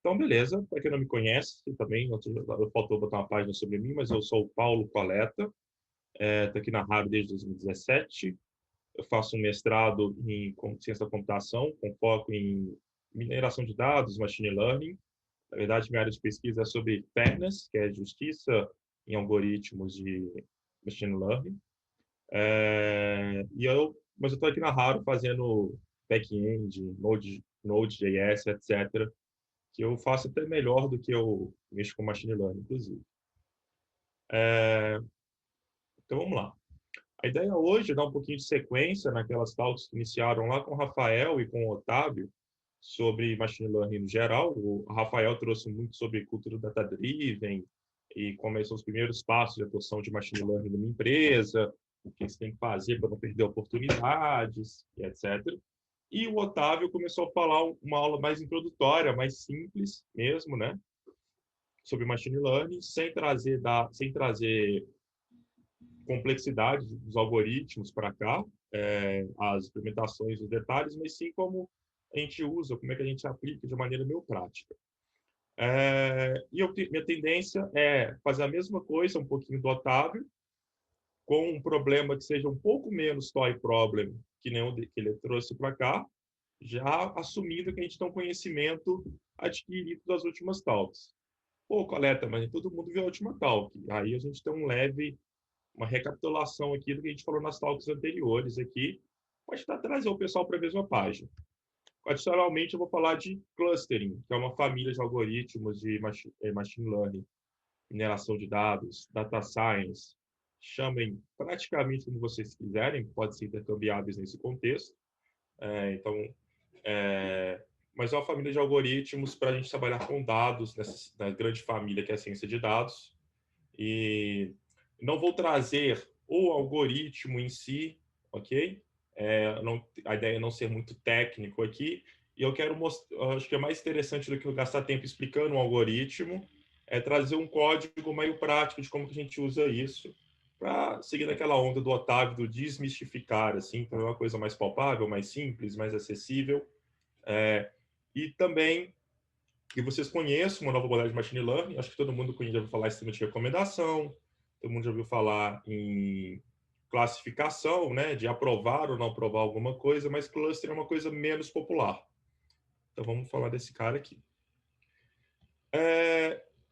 Então, beleza. Para quem não me conhece, também faltou botar uma página sobre mim, mas eu sou o Paulo Coleta, estou aqui na Harvard desde 2017. Eu faço um mestrado em ciência da computação, com foco em mineração de dados, machine learning. Na verdade, minha área de pesquisa é sobre fairness, que é justiça em algoritmos de machine learning. Mas eu estou aqui na Harvard fazendo back-end, Node.js, etc., que eu faço até melhor do que eu mexo com machine learning, inclusive. Então, vamos lá. A ideia hoje é dar um pouquinho de sequência naquelas talks que iniciaram lá com o Rafael e com o Otávio sobre machine learning no geral. O Rafael trouxe muito sobre cultura data-driven e como são os primeiros passos de adoção de machine learning numa empresa, o que você tem que fazer para não perder oportunidades, e etc. E o Otávio começou a falar uma aula mais introdutória, mais simples mesmo, né? Sobre machine learning, sem trazer complexidade dos algoritmos para cá, as implementações, os detalhes, mas sim como a gente usa, como é que a gente aplica de maneira meio prática. Minha tendência é fazer a mesma coisa, um pouquinho do Otávio, com um problema que seja um pouco menos toy problem que nem o que ele trouxe para cá, já assumindo que a gente tem um conhecimento adquirido das últimas talks. Pô, Coleta, mas todo mundo viu a última talk. Aí a gente tem uma recapitulação aqui do que a gente falou nas talks anteriores aqui, pode trazer o pessoal para a mesma página. Adicionalmente, eu vou falar de clustering, que é uma família de algoritmos de machine learning, mineração de dados, data science, chamem praticamente como vocês quiserem, pode ser intercambiáveis nesse contexto. Então, mas é uma família de algoritmos para a gente trabalhar com dados na grande família que é a ciência de dados. E não vou trazer o algoritmo em si, ok? A ideia é não ser muito técnico aqui. E eu quero mostrar, acho que é mais interessante do que eu gastar tempo explicando um algoritmo, é trazer um código meio prático de como que a gente usa isso, para seguir naquela onda do Otávio, do desmistificar, assim, para uma coisa mais palpável, mais simples, mais acessível. E também que vocês conheçam uma nova modalidade de machine learning. Acho que todo mundo já ouviu falar em sistema de recomendação, todo mundo já ouviu falar em classificação, né, de aprovar ou não aprovar alguma coisa, mas cluster é uma coisa menos popular. Então vamos falar desse cara aqui.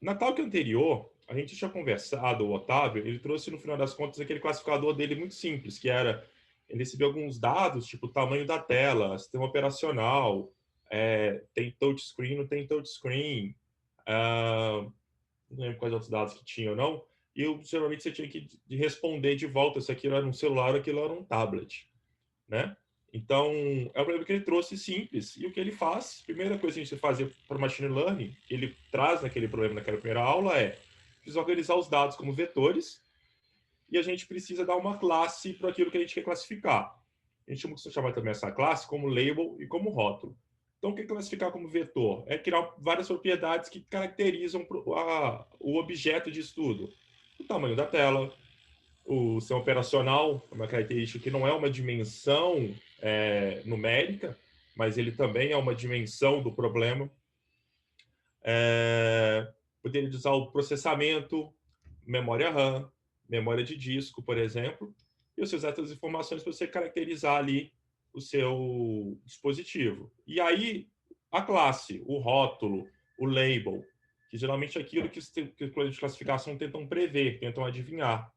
Na talk anterior, a gente tinha conversado, o Otávio, ele trouxe no final das contas aquele classificador dele muito simples, que era, ele recebeu alguns dados, tipo o tamanho da tela, sistema operacional, tem touchscreen, não tem touchscreen, não lembro quais outros dados que tinha ou não, e geralmente você tinha que responder de volta se aquilo era um celular ou aquilo era um tablet, né? Então, é um problema que ele trouxe simples. E o que ele faz, a primeira coisa que a gente fazer para o machine learning, ele traz naquele problema naquela primeira aula precisa organizar os dados como vetores e a gente precisa dar uma classe para aquilo que a gente quer classificar. A gente chama também essa classe como label e como rótulo. Então, o que é classificar como vetor? É criar várias propriedades que caracterizam o objeto de estudo. O tamanho da tela, o sistema operacional, uma característica que não é uma dimensão numérica, mas ele também é uma dimensão do problema. Poderia usar o processamento, memória RAM, memória de disco, por exemplo, e você usar essas informações para você caracterizar ali o seu dispositivo. E aí, a classe, o rótulo, o label, que geralmente é aquilo que os de classificação tentam prever, tentam adivinhar,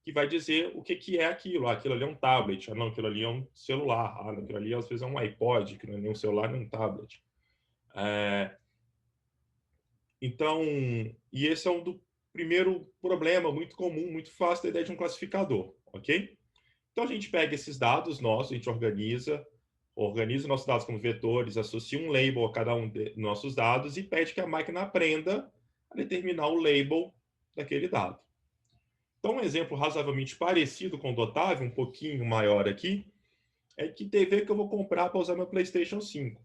que vai dizer o que é aquilo. Aquilo ali é um tablet, não, aquilo ali é um celular, aquilo ali às vezes é um iPod, que não é nem um celular nem um tablet. Então, e esse é do primeiro problema muito comum, muito fácil da ideia de um classificador, ok? Então a gente pega esses dados nossos, a gente organiza nossos dados como vetores, associa um label a cada um dos nossos dados e pede que a máquina aprenda a determinar o label daquele dado. Então, um exemplo razoavelmente parecido com o do Otávio, um pouquinho maior aqui, é que TV que eu vou comprar para usar meu PlayStation 5.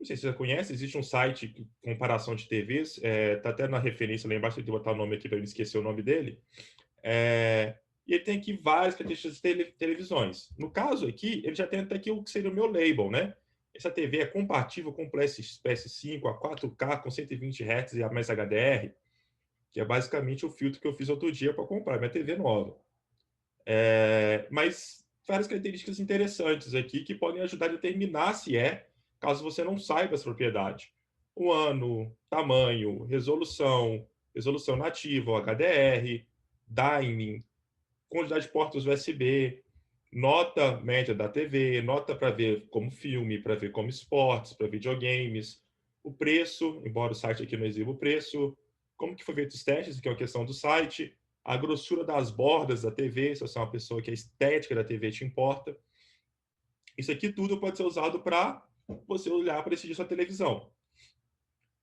Não sei se você já conhece, existe um site de comparação de TVs, tá até na referência lá embaixo, eu vou botar o nome aqui para não esquecer o nome dele. E ele tem aqui várias características de televisões. No caso aqui, ele já tem até aqui o que seria o meu label, né? essa TV é compatível com o PS5 a 4K com 120 Hz e a mais HDR, que é basicamente o filtro que eu fiz outro dia para comprar minha TV nova. Mas várias características interessantes aqui que podem ajudar a determinar se é, caso você não saiba essa propriedade. O ano, tamanho, resolução, resolução nativa, HDR, diming, quantidade de portas USB, nota média da TV, nota para ver como filme, para ver como esportes, para videogames, o preço, embora o site aqui não exiba o preço, como que foi feito os testes, que é uma questão do site, a grossura das bordas da TV, se você é uma pessoa que a estética da TV te importa. Isso aqui tudo pode ser usado para você olhar para decidir sua televisão.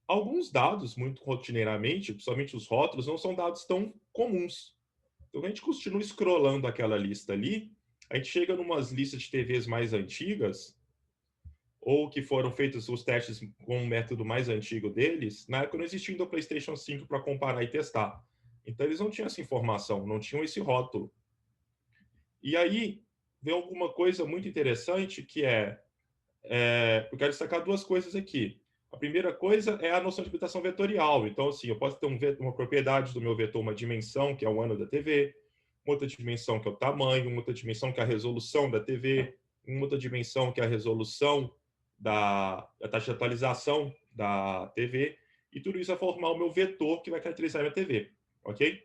Alguns dados, muito rotineiramente, principalmente os rótulos, não são dados tão comuns. Então, a gente continua scrollando aquela lista ali, a gente chega em umas listas de TVs mais antigas, ou que foram feitos os testes com um método mais antigo deles, na época não existia ainda o PlayStation 5 para comparar e testar. Então, eles não tinham essa informação, não tinham esse rótulo. E aí, vem alguma coisa muito interessante que eu quero destacar duas coisas aqui. A primeira coisa é a noção de habitação vetorial. Então, assim, eu posso ter uma propriedade do meu vetor, uma dimensão, que é o ano da TV, uma outra dimensão, que é o tamanho, uma outra dimensão, que é a resolução da TV, uma outra dimensão, que é a resolução da taxa de atualização da TV, e tudo isso vai formar o meu vetor que vai caracterizar a minha TV, ok?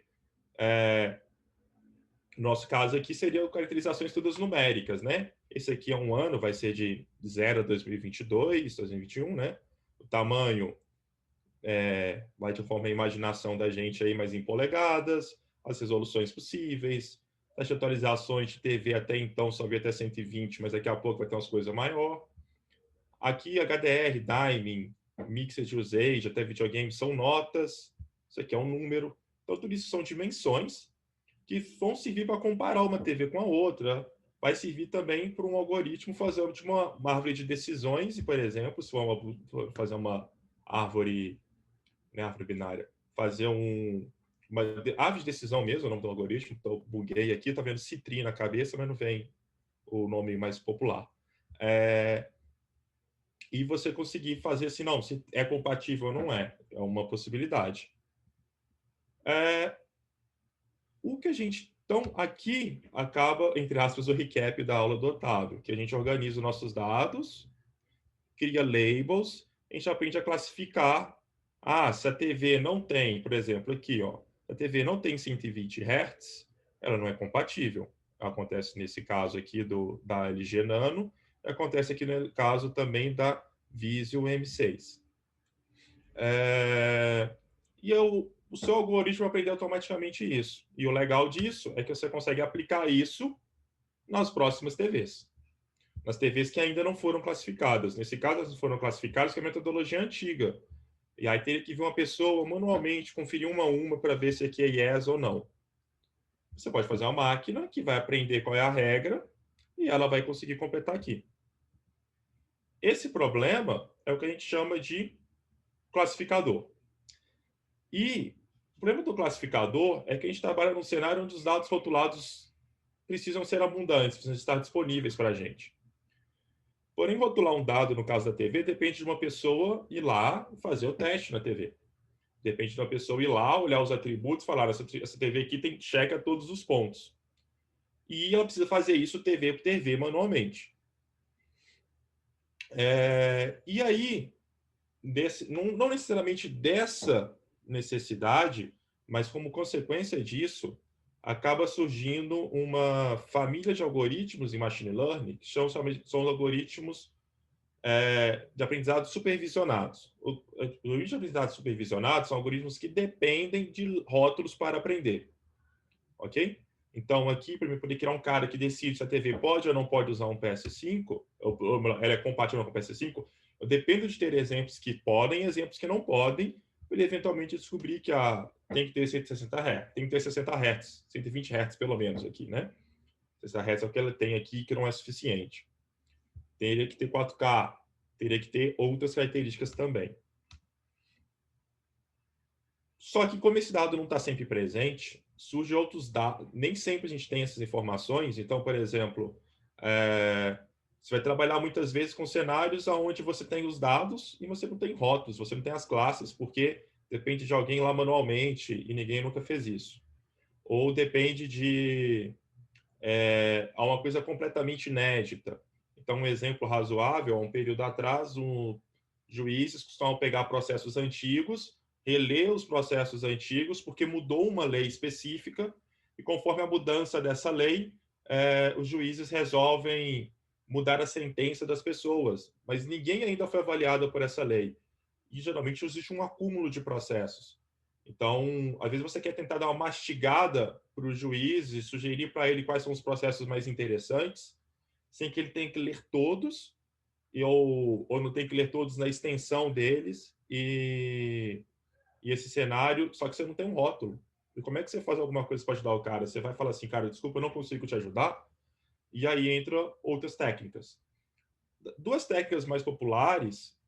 No nosso caso aqui seriam caracterizações todas numéricas, né? Esse aqui é um ano, vai ser de 0 a 2022, 2021, né? O tamanho vai de forma a imaginação da gente aí, mas em polegadas, as resoluções possíveis, as atualizações de TV até então só via até 120, mas daqui a pouco vai ter umas coisas maior. Aqui HDR, diming, mixed usage, até videogame são notas, isso aqui é um número. Então tudo isso são dimensões que vão servir para comparar uma TV com a outra. Vai servir também para um algoritmo fazer uma árvore de decisões, e, por exemplo, se for fazer uma árvore, né, árvore binária, fazer uma árvore de decisão mesmo, é o nome do algoritmo, então buguei aqui, está vendo Citrin na cabeça, mas não vem o nome mais popular. E você conseguir fazer assim, não, se é compatível ou não é uma possibilidade. O que a gente... Então, aqui acaba, entre aspas, o recap da aula do Otávio, que a gente organiza os nossos dados, cria labels, a gente aprende a classificar. Se a TV não tem, por exemplo, aqui, ó, a TV não tem 120 Hz, ela não é compatível. Acontece nesse caso aqui da LG Nano, acontece aqui no caso também da Vizio M6. E o seu algoritmo vai aprender automaticamente isso. E o legal disso é que você consegue aplicar isso nas próximas TVs. Nas TVs que ainda não foram classificadas. Nesse caso, elas não foram classificadas, que é a metodologia antiga. E aí teria que vir uma pessoa manualmente conferir uma a uma para ver se aqui é yes ou não. Você pode fazer uma máquina que vai aprender qual é a regra e ela vai conseguir completar aqui. Esse problema é o que a gente chama de classificador. E o problema do classificador é que a gente trabalha num cenário onde os dados rotulados precisam ser abundantes, precisam estar disponíveis para a gente. Porém, rotular um dado, no caso da TV, depende de uma pessoa ir lá e fazer o teste na TV. Depende de uma pessoa ir lá, olhar os atributos, falar, essa TV aqui checa todos os pontos. E ela precisa fazer isso TV por TV manualmente. E aí, não necessariamente dessa necessidade, mas como consequência disso, acaba surgindo uma família de algoritmos em machine learning, que são os algoritmos de aprendizado supervisionados. Os algoritmos de aprendizado supervisionados são algoritmos que dependem de rótulos para aprender. Ok? Então, aqui, para eu poder criar um cara que decide se a TV pode ou não pode usar um PS5, ela é compatível com o PS5, eu dependo de ter exemplos que podem e exemplos que não podem, para ele eventualmente descobrir que tem que ter 160 Hz, tem que ter 60 Hz, 120 Hz pelo menos aqui, né? 60 Hz é o que ela tem aqui, que não é suficiente. Teria que ter 4K, teria que ter outras características também. Só que como esse dado não está sempre presente, surgem outros dados. Nem sempre a gente tem essas informações. Então, por exemplo, Você vai trabalhar muitas vezes com cenários onde você tem os dados e você não tem rótulos, você não tem as classes, porque depende de alguém lá manualmente e ninguém nunca fez isso. Ou depende de uma coisa completamente inédita. Então, um exemplo razoável, há um período atrás, juízes costumavam pegar processos antigos, reler os processos antigos, porque mudou uma lei específica, e conforme a mudança dessa lei, os juízes resolvem mudar a sentença das pessoas, mas ninguém ainda foi avaliado por essa lei. E geralmente existe um acúmulo de processos. Então, às vezes você quer tentar dar uma mastigada para o juiz e sugerir para ele quais são os processos mais interessantes, sem que ele tenha que ler todos, ou não tem que ler todos na extensão deles, e esse cenário, só que você não tem um rótulo. E como é que você faz alguma coisa para ajudar o cara? Você vai falar assim, cara, desculpa, eu não consigo te ajudar? E aí entra outras técnicas. Duas técnicas mais populares,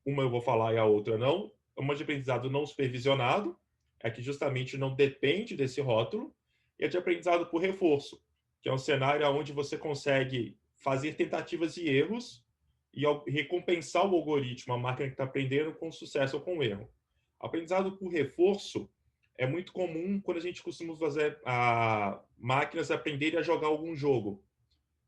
uma eu vou falar e a outra não, uma de aprendizado não supervisionado, é que justamente não depende desse rótulo, e a de aprendizado por reforço, que é um cenário onde você consegue fazer tentativas e erros e recompensar o algoritmo, a máquina que está aprendendo, com sucesso ou com erro. Aprendizado por reforço é muito comum quando a gente costuma fazer máquinas aprenderem a jogar algum jogo.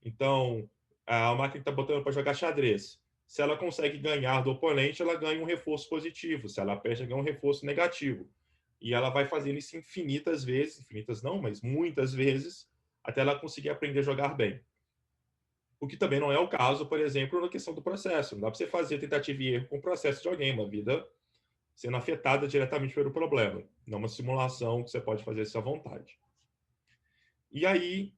Então, a máquina está botando para jogar xadrez. Se ela consegue ganhar do oponente, ela ganha um reforço positivo. Se ela perde, ela ganha um reforço negativo. E ela vai fazendo isso infinitas vezes, infinitas não, mas muitas vezes, até ela conseguir aprender a jogar bem. O que também não é o caso, por exemplo, na questão do processo. Não dá para você fazer tentativa e erro com o processo de alguém, uma vida sendo afetada diretamente pelo problema. Não uma simulação que você pode fazer isso à vontade. E aí,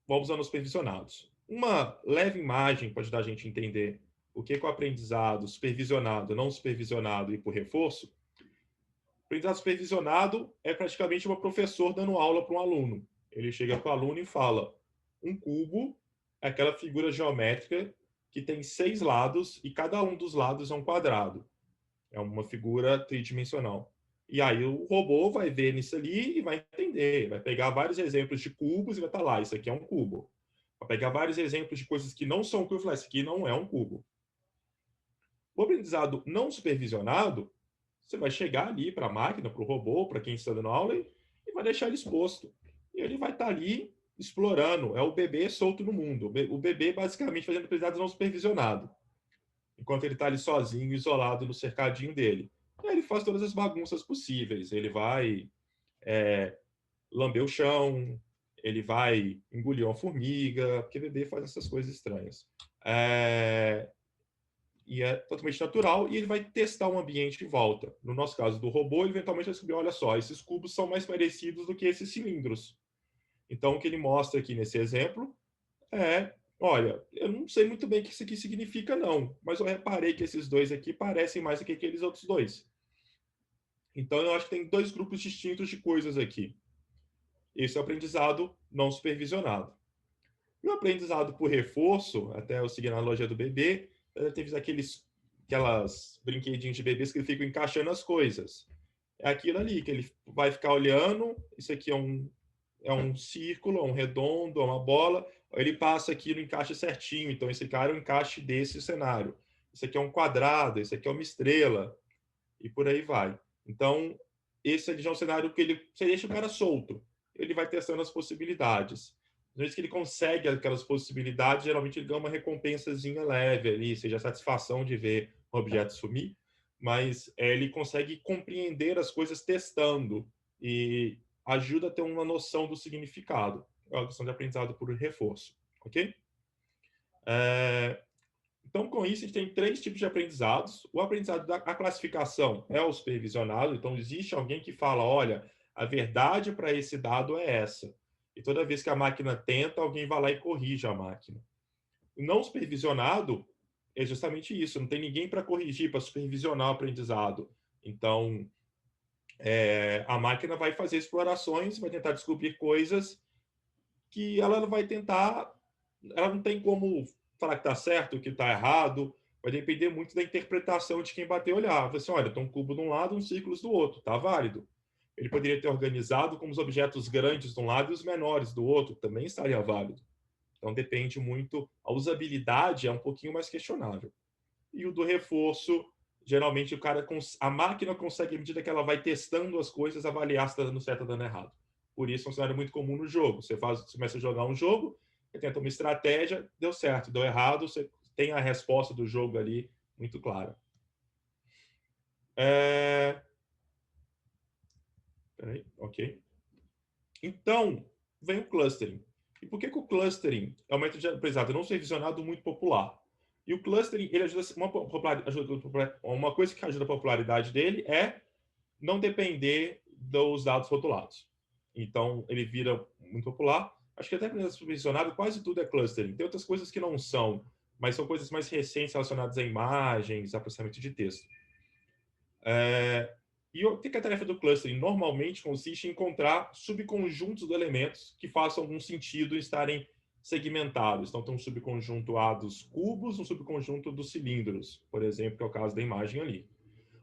vamos aos supervisionados. Uma leve imagem para ajudar a gente a entender o que é o aprendizado supervisionado, não supervisionado e por reforço. O aprendizado supervisionado é praticamente um professor dando aula para um aluno. Ele chega para o aluno e fala: um cubo é aquela figura geométrica que tem 6 lados e cada um dos lados é um quadrado. É uma figura tridimensional. E aí o robô vai ver nisso ali e vai entender. Vai pegar vários exemplos de cubos e vai estar lá: isso aqui é um cubo. Vai pegar vários exemplos de coisas que não são cubos e falar: isso aqui não é um cubo. O aprendizado não supervisionado, você vai chegar ali para a máquina, para o robô, para quem está dando aula, e vai deixar ele exposto. E ele vai estar ali explorando. É o bebê solto no mundo. O bebê, basicamente, fazendo aprendizado não supervisionado. Enquanto ele está ali sozinho, isolado no cercadinho dele. E aí ele faz todas as bagunças possíveis. Ele vai lamber o chão, ele vai engolir uma formiga, porque bebê faz essas coisas estranhas. E é totalmente natural, e ele vai testar o ambiente em volta. No nosso caso do robô, ele eventualmente vai descobrir: olha só, esses cubos são mais parecidos do que esses cilindros. Então, o que ele mostra aqui nesse exemplo olha, eu não sei muito bem o que isso aqui significa, não, mas eu reparei que esses dois aqui parecem mais do que aqueles outros dois. Então, eu acho que tem dois grupos distintos de coisas aqui. Esse é o aprendizado não supervisionado. E o aprendizado por reforço, até eu seguir na analogia do bebê, teve aquelas brinquedinhos de bebês que ficam encaixando as coisas. É aquilo ali, que ele vai ficar olhando, isso aqui é um círculo, é um redondo, é uma bola, ele passa aqui no encaixe certinho, então esse cara é o encaixe desse cenário. Isso aqui é um quadrado, isso aqui é uma estrela, e por aí vai. Então, esse já é um cenário que você deixa o cara solto, ele vai testando as possibilidades. Uma vez que ele consegue aquelas possibilidades, geralmente ele ganha uma recompensazinha leve ali, seja a satisfação de ver o objeto sumir, mas ele consegue compreender as coisas testando e ajuda a ter uma noção do significado. É uma questão de aprendizado por reforço, ok? Então, com isso, a gente tem 3 tipos de aprendizados. O aprendizado da classificação é o supervisionado. Então, existe alguém que fala: olha, a verdade para esse dado é essa. E toda vez que a máquina tenta, alguém vai lá e corrige a máquina. O não supervisionado é justamente isso. Não tem ninguém para corrigir, para supervisionar o aprendizado. Então, a máquina vai fazer explorações, vai tentar descobrir coisas que ela vai tentar... Ela não tem como falar que está certo, que está errado. Vai depender muito da interpretação de quem bater o olhar. Vai assim: olha, tem um cubo de um lado, um círculo do outro. Está válido. Ele poderia ter organizado com os objetos grandes de um lado e os menores do outro. Também estaria válido. Então, depende muito, a usabilidade é um pouquinho mais questionável. E o do reforço, geralmente a máquina consegue, à medida que ela vai testando as coisas, avaliar se está dando certo ou dando errado. Por isso é um cenário muito comum no jogo. Você começa a jogar um jogo, você tenta uma estratégia, deu certo, deu errado, você tem a resposta do jogo ali muito clara. Peraí, ok. Então, vem o clustering. E por que o clustering é um método de aprendizado não supervisionado muito popular? E o clustering, ele ajuda uma coisa que ajuda a popularidade dele é não depender dos dados rotulados. Então, ele vira muito popular. Acho que até aprendizado supervisionado, quase tudo é clustering. Tem outras coisas que não são, mas são coisas mais recentes relacionadas a imagens, a processamento de texto. E o que é a tarefa do clustering? Normalmente consiste em encontrar subconjuntos de elementos que façam algum sentido e estarem segmentados. Então, tem um subconjunto A dos cubos, um subconjunto dos cilindros, por exemplo, que é o caso da imagem ali.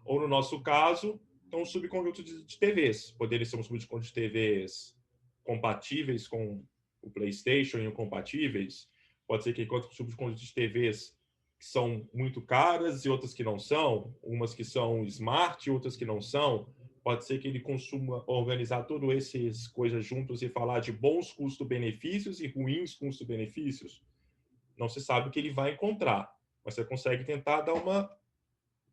Ou, no nosso caso, tem um subconjunto de TVs. Poderia ser um subconjunto de TVs compatíveis com o PlayStation e incompatíveis. Pode ser que encontre um subconjunto de TVs que são muito caras e outras que não são, umas que são smart e outras que não são. Pode ser que ele consuma organizar todas essas coisas juntos e falar de bons custo-benefícios e ruins custo-benefícios. Não se sabe o que ele vai encontrar, mas você consegue tentar dar uma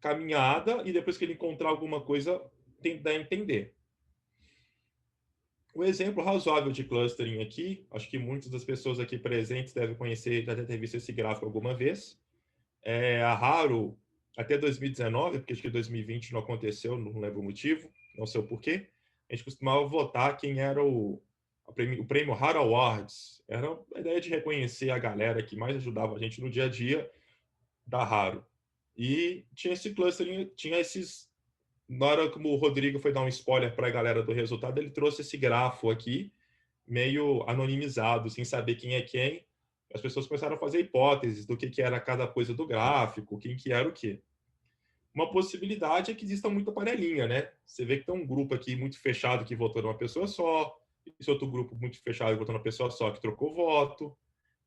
caminhada e depois que ele encontrar alguma coisa, tentar entender. O exemplo razoável de clustering aqui, acho que muitas das pessoas aqui presentes devem conhecer, já devem ter visto esse gráfico alguma vez. A Haro, até 2019, porque acho que 2020 não aconteceu, não lembro o motivo, não sei o porquê, a gente costumava votar quem era o prêmio Haro Awards. Era a ideia de reconhecer a galera que mais ajudava a gente no dia a dia da Haro. E tinha esse clustering, tinha esses... Na hora que o Rodrigo foi dar um spoiler para a galera do resultado, ele trouxe esse grafo aqui, meio anonimizado, sem saber quem é quem. As pessoas começaram a fazer hipóteses do que era cada coisa do gráfico, quem que era o quê. Uma possibilidade é que exista muita panelinha, né? Você vê que tem um grupo aqui muito fechado que votou numa pessoa só, esse outro grupo muito fechado que votou numa pessoa só que trocou voto.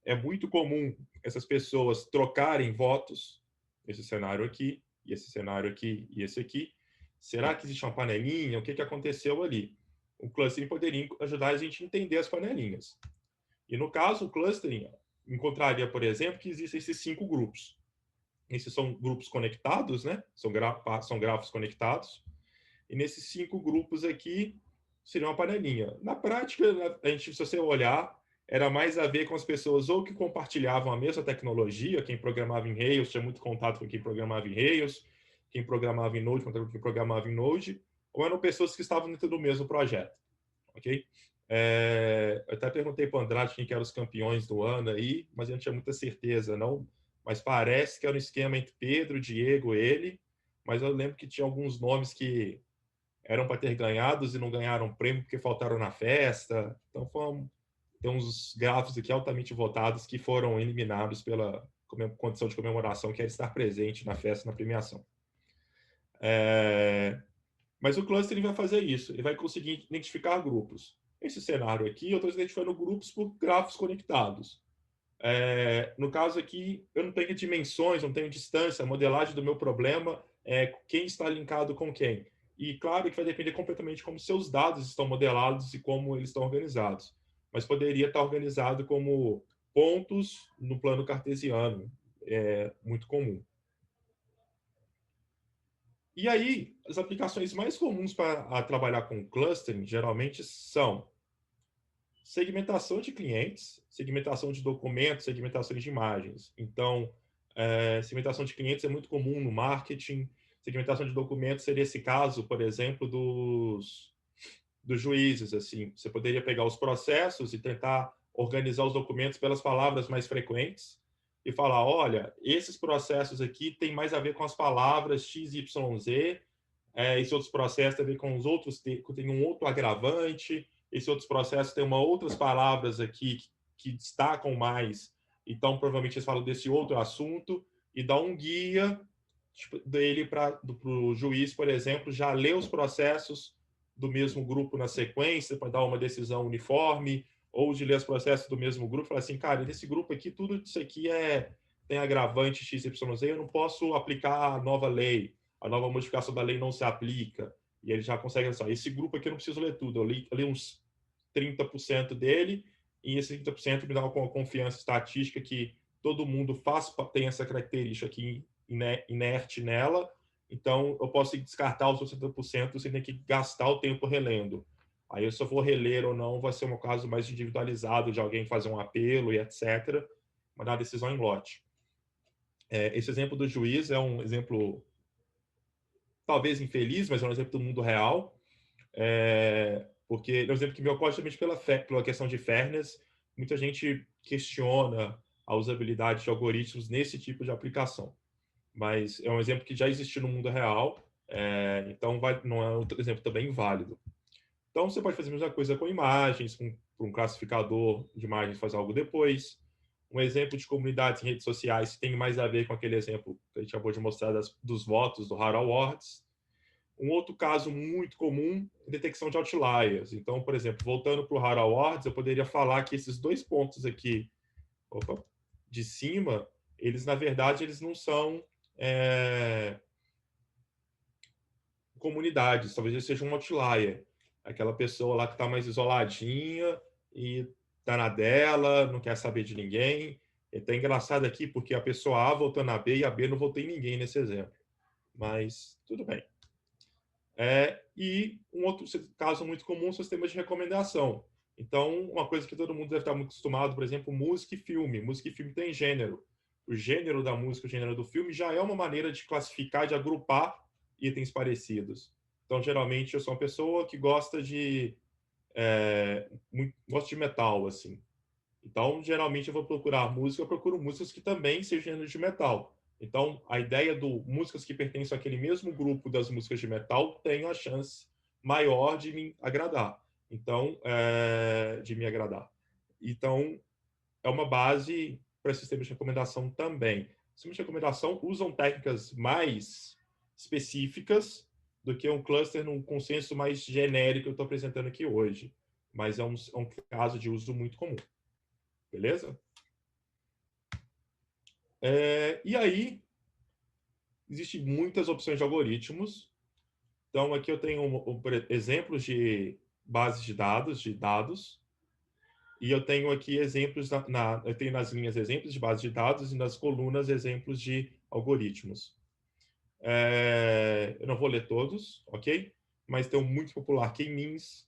É muito comum essas pessoas trocarem votos, esse cenário aqui, e esse cenário aqui, e esse aqui. Será que existe uma panelinha? O que aconteceu ali? O clustering poderia ajudar a gente a entender as panelinhas. E no caso, o clustering encontraria, por exemplo, que existem esses 5 grupos. Esses são grupos conectados, né? São grafos conectados. E nesses 5 grupos aqui, seria uma panelinha. Na prática, a gente, se você olhar, era mais a ver com as pessoas ou que compartilhavam a mesma tecnologia, quem programava em Rails tinha muito contato com quem programava em Rails, quem programava em Node com quem programava em Node, ou eram pessoas que estavam dentro do mesmo projeto, ok? Eu até perguntei para o Andrade quem que eram os campeões do ano aí, mas eu não tinha muita certeza, não. Mas parece que era um esquema entre Pedro, Diego, ele, mas eu lembro que tinha alguns nomes que eram para ter ganhados e não ganharam prêmio porque faltaram na festa. Então, tem uns grafos aqui altamente votados que foram eliminados pela condição de comemoração, que era estar presente na festa, na premiação. Mas o clustering vai fazer isso. Ele vai conseguir identificar grupos. Esse cenário aqui, eu estou identificando grupos por grafos conectados. No caso aqui, eu não tenho dimensões, não tenho distância, a modelagem do meu problema é quem está linkado com quem. E claro que vai depender completamente como seus dados estão modelados e como eles estão organizados. Mas poderia estar organizado como pontos no plano cartesiano, é muito comum. E aí, as aplicações mais comuns para trabalhar com clustering geralmente são segmentação de clientes, segmentação de documentos, segmentação de imagens. Então, segmentação de clientes é muito comum no marketing. Segmentação de documentos seria esse caso, por exemplo, dos juízes. Assim, você poderia pegar os processos e tentar organizar os documentos pelas palavras mais frequentes e falar, olha, esses processos aqui têm mais a ver com as palavras X, Y, Z, esses outros processos têm a ver com os outros, tem um outro agravante, esses outros processos têm outras palavras aqui que destacam mais, então provavelmente eles falam desse outro assunto, e dá um guia dele para o juiz, por exemplo, já ler os processos do mesmo grupo na sequência para dar uma decisão uniforme, ou de ler os processos do mesmo grupo e falar assim, cara, nesse grupo aqui, tudo isso aqui tem agravante XYZ, eu não posso aplicar a nova lei, a nova modificação da lei não se aplica. E ele já consegue, assim, esse grupo aqui eu não preciso ler tudo, eu li uns 30% dele, e esse 30% me dá uma confiança estatística que todo mundo tem essa característica aqui inerte nela, então eu posso descartar os 60% sem ter que gastar o tempo relendo. Aí, se eu vou reler ou não, vai ser um caso mais individualizado de alguém fazer um apelo e etc., mas dar decisão em lote. Esse exemplo do juiz é um exemplo talvez infeliz, mas é um exemplo do mundo real, porque é um exemplo que me ocorre justamente pela questão de fairness. Muita gente questiona a usabilidade de algoritmos nesse tipo de aplicação, mas é um exemplo que já existe no mundo real, então não é um exemplo também válido. Então, você pode fazer a mesma coisa com imagens, com um classificador de imagens faz algo depois. Um exemplo de comunidades em redes sociais tem mais a ver com aquele exemplo que a gente acabou de mostrar dos votos do Haro Awards. Um outro caso muito comum é detecção de outliers. Então, por exemplo, voltando para o Haro Awards, eu poderia falar que esses dois pontos aqui de cima, eles, na verdade, eles não são comunidades, talvez ele seja um outlier. Aquela pessoa lá que está mais isoladinha e está na dela, não quer saber de ninguém. É até engraçado aqui, porque a pessoa A votou na B e a B não votou em ninguém nesse exemplo. Mas tudo bem. E um outro caso muito comum são os sistemas de recomendação. Então, uma coisa que todo mundo deve estar muito acostumado, por exemplo, música e filme. Música e filme tem gênero. O gênero da música, o gênero do filme já é uma maneira de classificar, de agrupar itens parecidos. Então, geralmente, eu sou uma pessoa que gosta gosta de metal, assim. Então, geralmente, eu vou procurar música, eu procuro músicas que também sejam gênero de metal. Então, a ideia do músicas que pertencem àquele mesmo grupo das músicas de metal tem a chance maior de me agradar. Então, Então, é uma base para sistemas de recomendação também. Sistemas de recomendação usam técnicas mais específicas do que um cluster num consenso mais genérico que eu estou apresentando aqui hoje. Mas é um caso de uso muito comum. Beleza? E aí, existem muitas opções de algoritmos. Então, aqui eu tenho exemplos de bases de dados, e eu tenho aqui exemplos, eu tenho nas linhas exemplos de bases de dados e nas colunas exemplos de algoritmos. Eu não vou ler todos, ok? Mas tem um muito popular, K-means.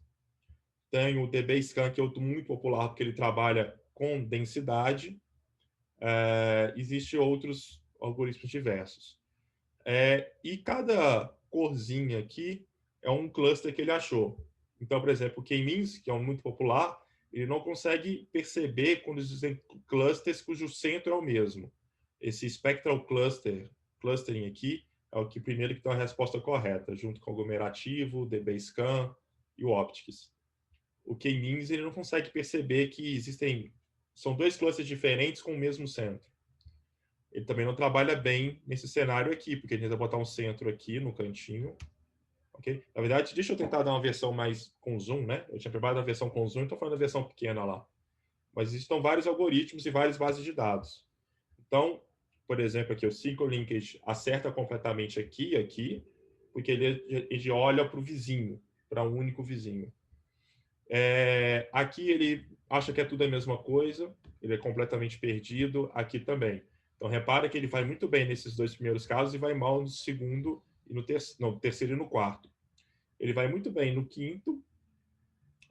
Tem o DBScan, que é outro muito popular, porque ele trabalha com densidade. Existem outros algoritmos diversos. E cada corzinha aqui é um cluster que ele achou. Então, por exemplo, o K-means, que é um muito popular, ele não consegue perceber quando existem clusters cujo centro é o mesmo. Esse spectral clustering aqui, é o que primeiro que tem a resposta correta, junto com o aglomerativo, o DBScan e o Optics. O K-means, ele não consegue perceber que são dois clusters diferentes com o mesmo centro. Ele também não trabalha bem nesse cenário aqui, porque ele tenta botar um centro aqui no cantinho. Okay? Na verdade, deixa eu tentar dar uma versão mais com zoom, né? Eu tinha preparado a versão com zoom, então falando da versão pequena lá. Mas existem vários algoritmos e várias bases de dados. Então, por exemplo, aqui o Single Linkage acerta completamente aqui, porque ele olha para o vizinho, para um único vizinho. Aqui ele acha que é tudo a mesma coisa, ele é completamente perdido, aqui também. Então, repara que ele vai muito bem nesses dois primeiros casos e vai mal no segundo, e no terceiro e no quarto. Ele vai muito bem no quinto,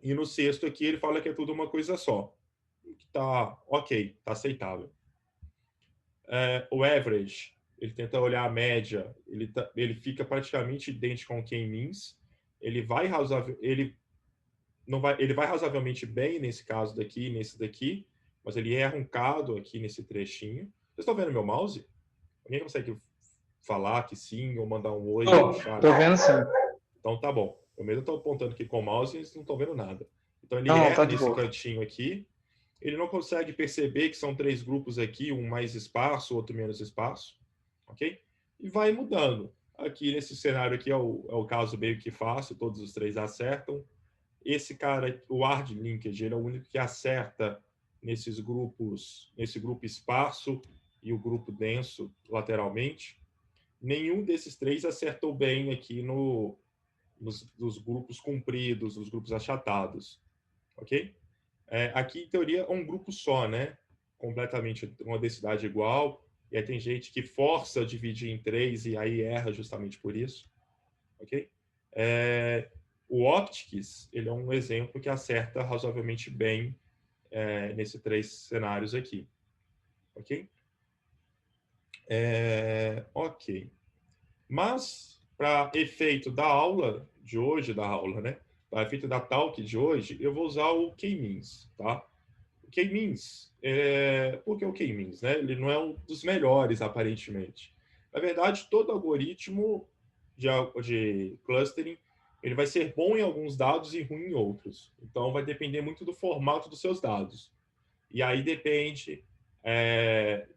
e no sexto aqui ele fala que é tudo uma coisa só. Que tá ok, tá aceitável. O average, ele tenta olhar a média, ele fica praticamente idêntico com o K-means. Ele vai razoavelmente bem nesse caso daqui, nesse daqui, mas ele erra um bocado aqui nesse trechinho. Vocês estão vendo meu mouse? Alguém consegue falar que sim ou mandar um oi no chat? Tô vendo sim. Então tá bom. Eu mesmo estou apontando aqui com o mouse e eles não estão vendo nada. Então ele Não, erra tá de nesse boa. cantinho aqui. Ele não consegue perceber que são três grupos aqui, um mais espaço, outro menos espaço. Ok? E vai mudando. Aqui nesse cenário aqui é o caso meio que fácil, todos os três acertam. esse cara, o hard linkage, ele é o único que acerta nesses grupos, nesse grupo esparso e o grupo denso lateralmente. Nenhum desses três acertou bem aqui nos grupos compridos, nos grupos achatados, ok? Aqui, em teoria, é um grupo só, né? Completamente uma densidade igual, e aí tem gente que força a dividir em três e aí erra justamente por isso, ok? O Optics, ele é um exemplo que acerta razoavelmente bem nesses três cenários aqui, ok? Ok. Mas, para efeito da aula de hoje, né? Para efeito da talk de hoje, eu vou usar o K-means, tá? O K-means, por que o K-means, né? Ele não é um dos melhores, aparentemente. Na verdade, todo algoritmo de clustering, ele vai ser bom em alguns dados e ruim em outros. Então, vai depender muito do formato dos seus dados. E aí depende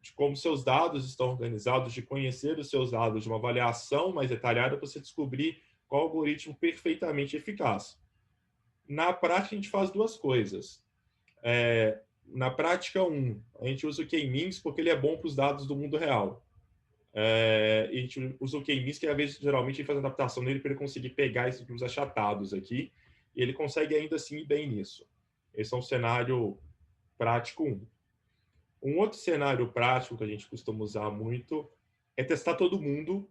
de como seus dados estão organizados, de conhecer os seus dados, de uma avaliação mais detalhada para você descobrir qual algoritmo perfeitamente eficaz. Na prática, a gente faz duas coisas. Na prática, a gente usa o K-means porque ele é bom para os dados do mundo real. A gente usa o K-means, que às vezes, geralmente, a gente faz adaptação nele para ele conseguir pegar esses grupos achatados aqui, e ele consegue ainda assim ir bem nisso. Esse é um cenário prático 1. Um outro cenário prático que a gente costuma usar muito é testar todo mundo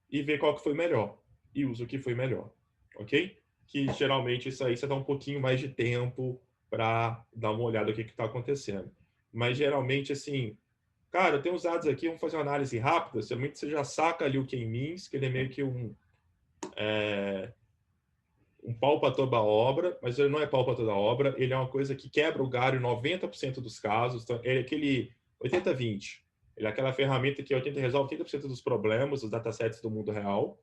e ver qual que foi melhor. E usa o que foi melhor, ok? Que geralmente isso aí você dá um pouquinho mais de tempo para dar uma olhada no que está acontecendo. Mas geralmente, assim, cara, eu tenho uns dados aqui, vamos fazer uma análise rápida. Geralmente você já saca ali o K-means, que ele é meio que um pau para toda a obra, mas ele não é pau para toda a obra, ele é uma coisa que quebra o galho em 90% dos casos. Então, ele é aquele 80-20. Ele é aquela ferramenta que resolve 80% dos problemas, dos datasets do mundo real,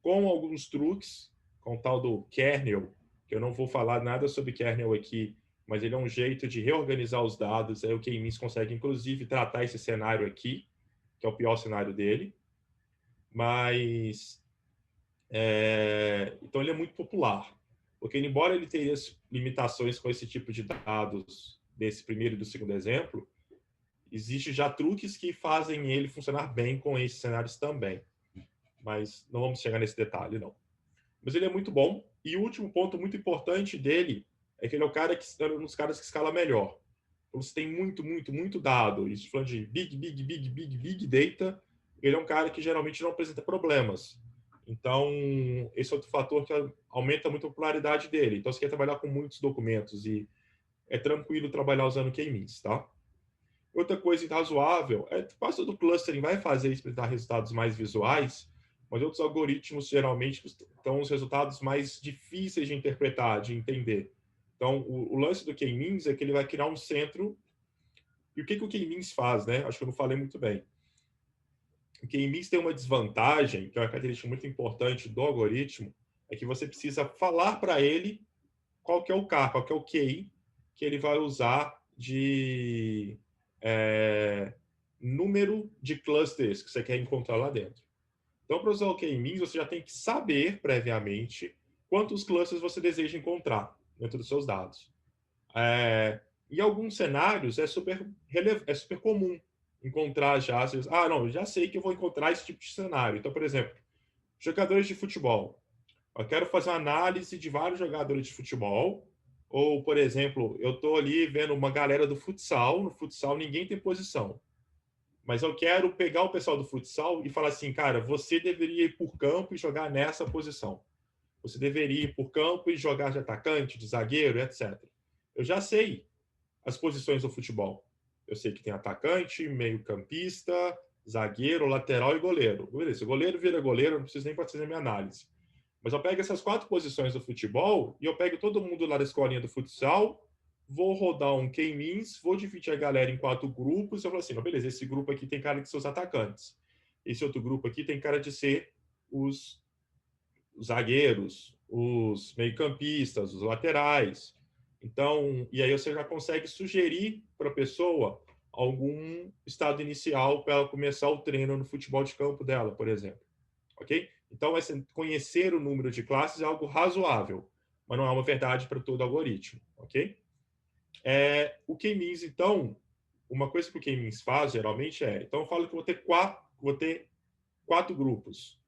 com alguns truques, com o tal do kernel, que eu não vou falar nada sobre kernel aqui, mas ele é um jeito de reorganizar os dados. Aí o K-means consegue, inclusive, tratar esse cenário aqui, que é o pior cenário dele. Mas então, ele é muito popular, porque, embora ele tenha limitações com esse tipo de dados, desse primeiro e do segundo exemplo, existe já truques que fazem ele funcionar bem com esses cenários também. Mas não vamos chegar nesse detalhe, não. Mas ele é muito bom. E o último ponto muito importante dele é que ele é um dos caras que escala melhor. Então, você tem muito, muito, muito dado. Isso falando de big data, ele é um cara que geralmente não apresenta problemas. Então, esse é outro fator que aumenta muito a popularidade dele. Então, você quer trabalhar com muitos documentos e é tranquilo trabalhar usando K-means, tá? Outra coisa razoável é que quase todo clustering vai fazer isso para dar resultados mais visuais, mas outros algoritmos geralmente estão os resultados mais difíceis de interpretar, de entender. Então, o lance do K-means é que ele vai criar um centro. E o que o K-means faz, né? Acho que eu não falei muito bem. O K-means tem uma desvantagem, que é uma característica muito importante do algoritmo, é que você precisa falar para ele qual que é o K, qual que é o QI que ele vai usar de número de clusters que você quer encontrar lá dentro. Então, para usar o K-means, você já tem que saber previamente quantos clusters você deseja encontrar dentro dos seus dados. Em alguns cenários, é super comum encontrar já. Não, já sei que eu vou encontrar esse tipo de cenário. Então, por exemplo, jogadores de futebol. Eu quero fazer uma análise de vários jogadores de futebol. Ou, por exemplo, eu estou ali vendo uma galera do futsal. No futsal, ninguém tem posição. Mas eu quero pegar o pessoal do futsal e falar assim, cara, você deveria ir por campo e jogar nessa posição. Você deveria ir por campo e jogar de atacante, de zagueiro, etc. Eu já sei as posições do futebol. Eu sei que tem atacante, meio-campista, zagueiro, lateral e goleiro. Beleza, goleiro vira goleiro, não preciso nem fazer minha análise. Mas eu pego essas 4 posições do futebol e eu pego todo mundo lá da escolinha do futsal, vou rodar um K-means, vou dividir a galera em 4 grupos e eu falo assim, não, beleza, esse grupo aqui tem cara de ser os atacantes. Esse outro grupo aqui tem cara de ser os zagueiros, os meio-campistas, os laterais. Então, e aí você já consegue sugerir para a pessoa algum estado inicial para ela começar o treino no futebol de campo dela, por exemplo. Ok? Então, conhecer o número de classes é algo razoável, mas não é uma verdade para todo algoritmo, ok? O K-means, então, uma coisa que o K-means faz, geralmente, então eu falo que vou ter quatro grupos.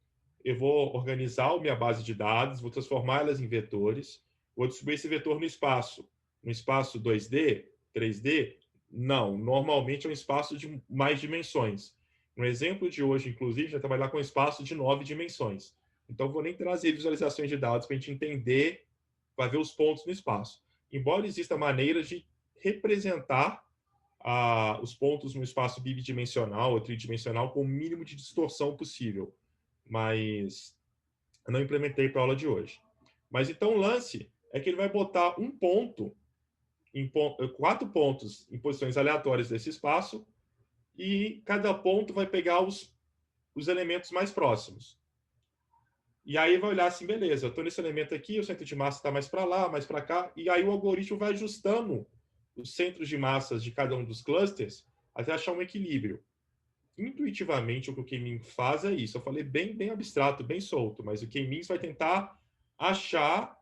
Eu vou organizar a minha base de dados, vou transformá-las em vetores, vou distribuir esse vetor no espaço. No espaço 2D, 3D? Não, normalmente é um espaço de mais dimensões. No exemplo de hoje, inclusive, vai trabalhar com um espaço de 9 dimensões. Então, vou nem trazer visualizações de dados para a gente entender, para ver os pontos no espaço. Embora exista maneiras de representar os pontos no espaço bidimensional ou tridimensional com o mínimo de distorção possível, mas eu não implementei para a aula de hoje. Mas então o lance é que ele vai botar um ponto, quatro pontos em posições aleatórias desse espaço, e cada ponto vai pegar os elementos mais próximos. E aí vai olhar assim, beleza, eu estou nesse elemento aqui, o centro de massa está mais para lá, mais para cá, e aí o algoritmo vai ajustando os centros de massas de cada um dos clusters até achar um equilíbrio. Intuitivamente, o que o K-means faz é isso. Eu falei bem abstrato, bem solto, mas o K-means vai tentar achar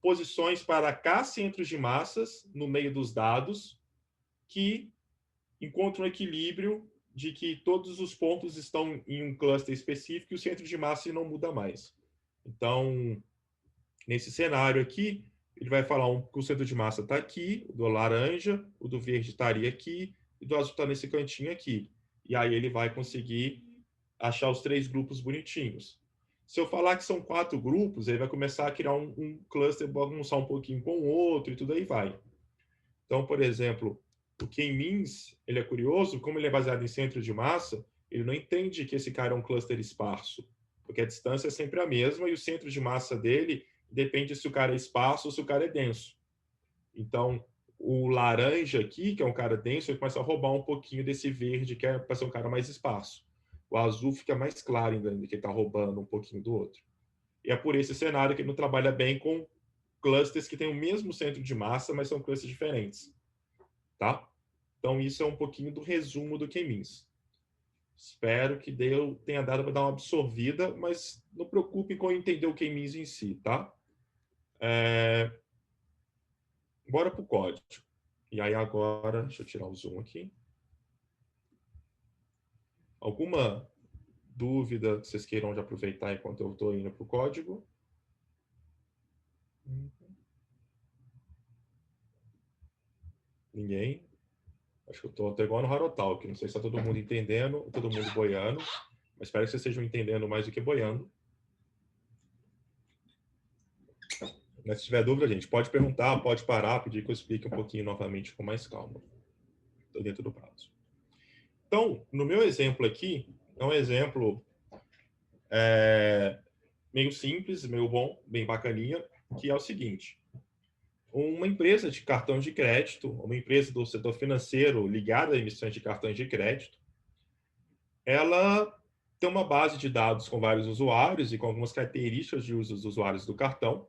posições para K centros de massas no meio dos dados que encontram um equilíbrio de que todos os pontos estão em um cluster específico e o centro de massa não muda mais. Então, nesse cenário aqui, ele vai falar que o centro de massa está aqui, o do laranja, o do verde estaria aqui, e o do azul está nesse cantinho aqui. E aí ele vai conseguir achar os três grupos bonitinhos. Se eu falar que são quatro grupos, ele vai começar a criar um cluster, bagunçar um pouquinho com o outro e tudo aí vai. Então, por exemplo, o K-means, ele é curioso, como ele é baseado em centro de massa, ele não entende que esse cara é um cluster esparso, porque a distância é sempre a mesma e o centro de massa dele depende se o cara é esparso ou se o cara é denso. Então, o laranja aqui, que é um cara denso, ele começa a roubar um pouquinho desse verde, que é para ser um cara mais esparso. O azul fica mais claro ainda, que ele está roubando um pouquinho do outro. E é por esse cenário que ele não trabalha bem com clusters que têm o mesmo centro de massa, mas são clusters diferentes. Tá? Então, isso é um pouquinho do resumo do K-means. Espero que tenha dado para dar uma absorvida, mas não preocupe com entender o K-means em si, tá? Bora para o código. E aí agora, deixa eu tirar o zoom aqui. Alguma dúvida que vocês queiram já aproveitar enquanto eu estou indo para o código? Ninguém? Acho que eu estou até igual no Harotalk. Não sei se está todo mundo entendendo ou todo mundo boiando, mas espero que vocês estejam entendendo mais do que boiando. Mas se tiver dúvida, gente, pode perguntar, pode parar, pedir que eu explique um pouquinho novamente com mais calma. Estou dentro do prazo. Então, no meu exemplo aqui, é um exemplo meio simples, meio bom, bem bacaninha, que é o seguinte. Uma empresa de cartão de crédito, uma empresa do setor financeiro ligada a emissões de cartões de crédito, ela tem uma base de dados com vários usuários e com algumas características de uso dos usuários do cartão,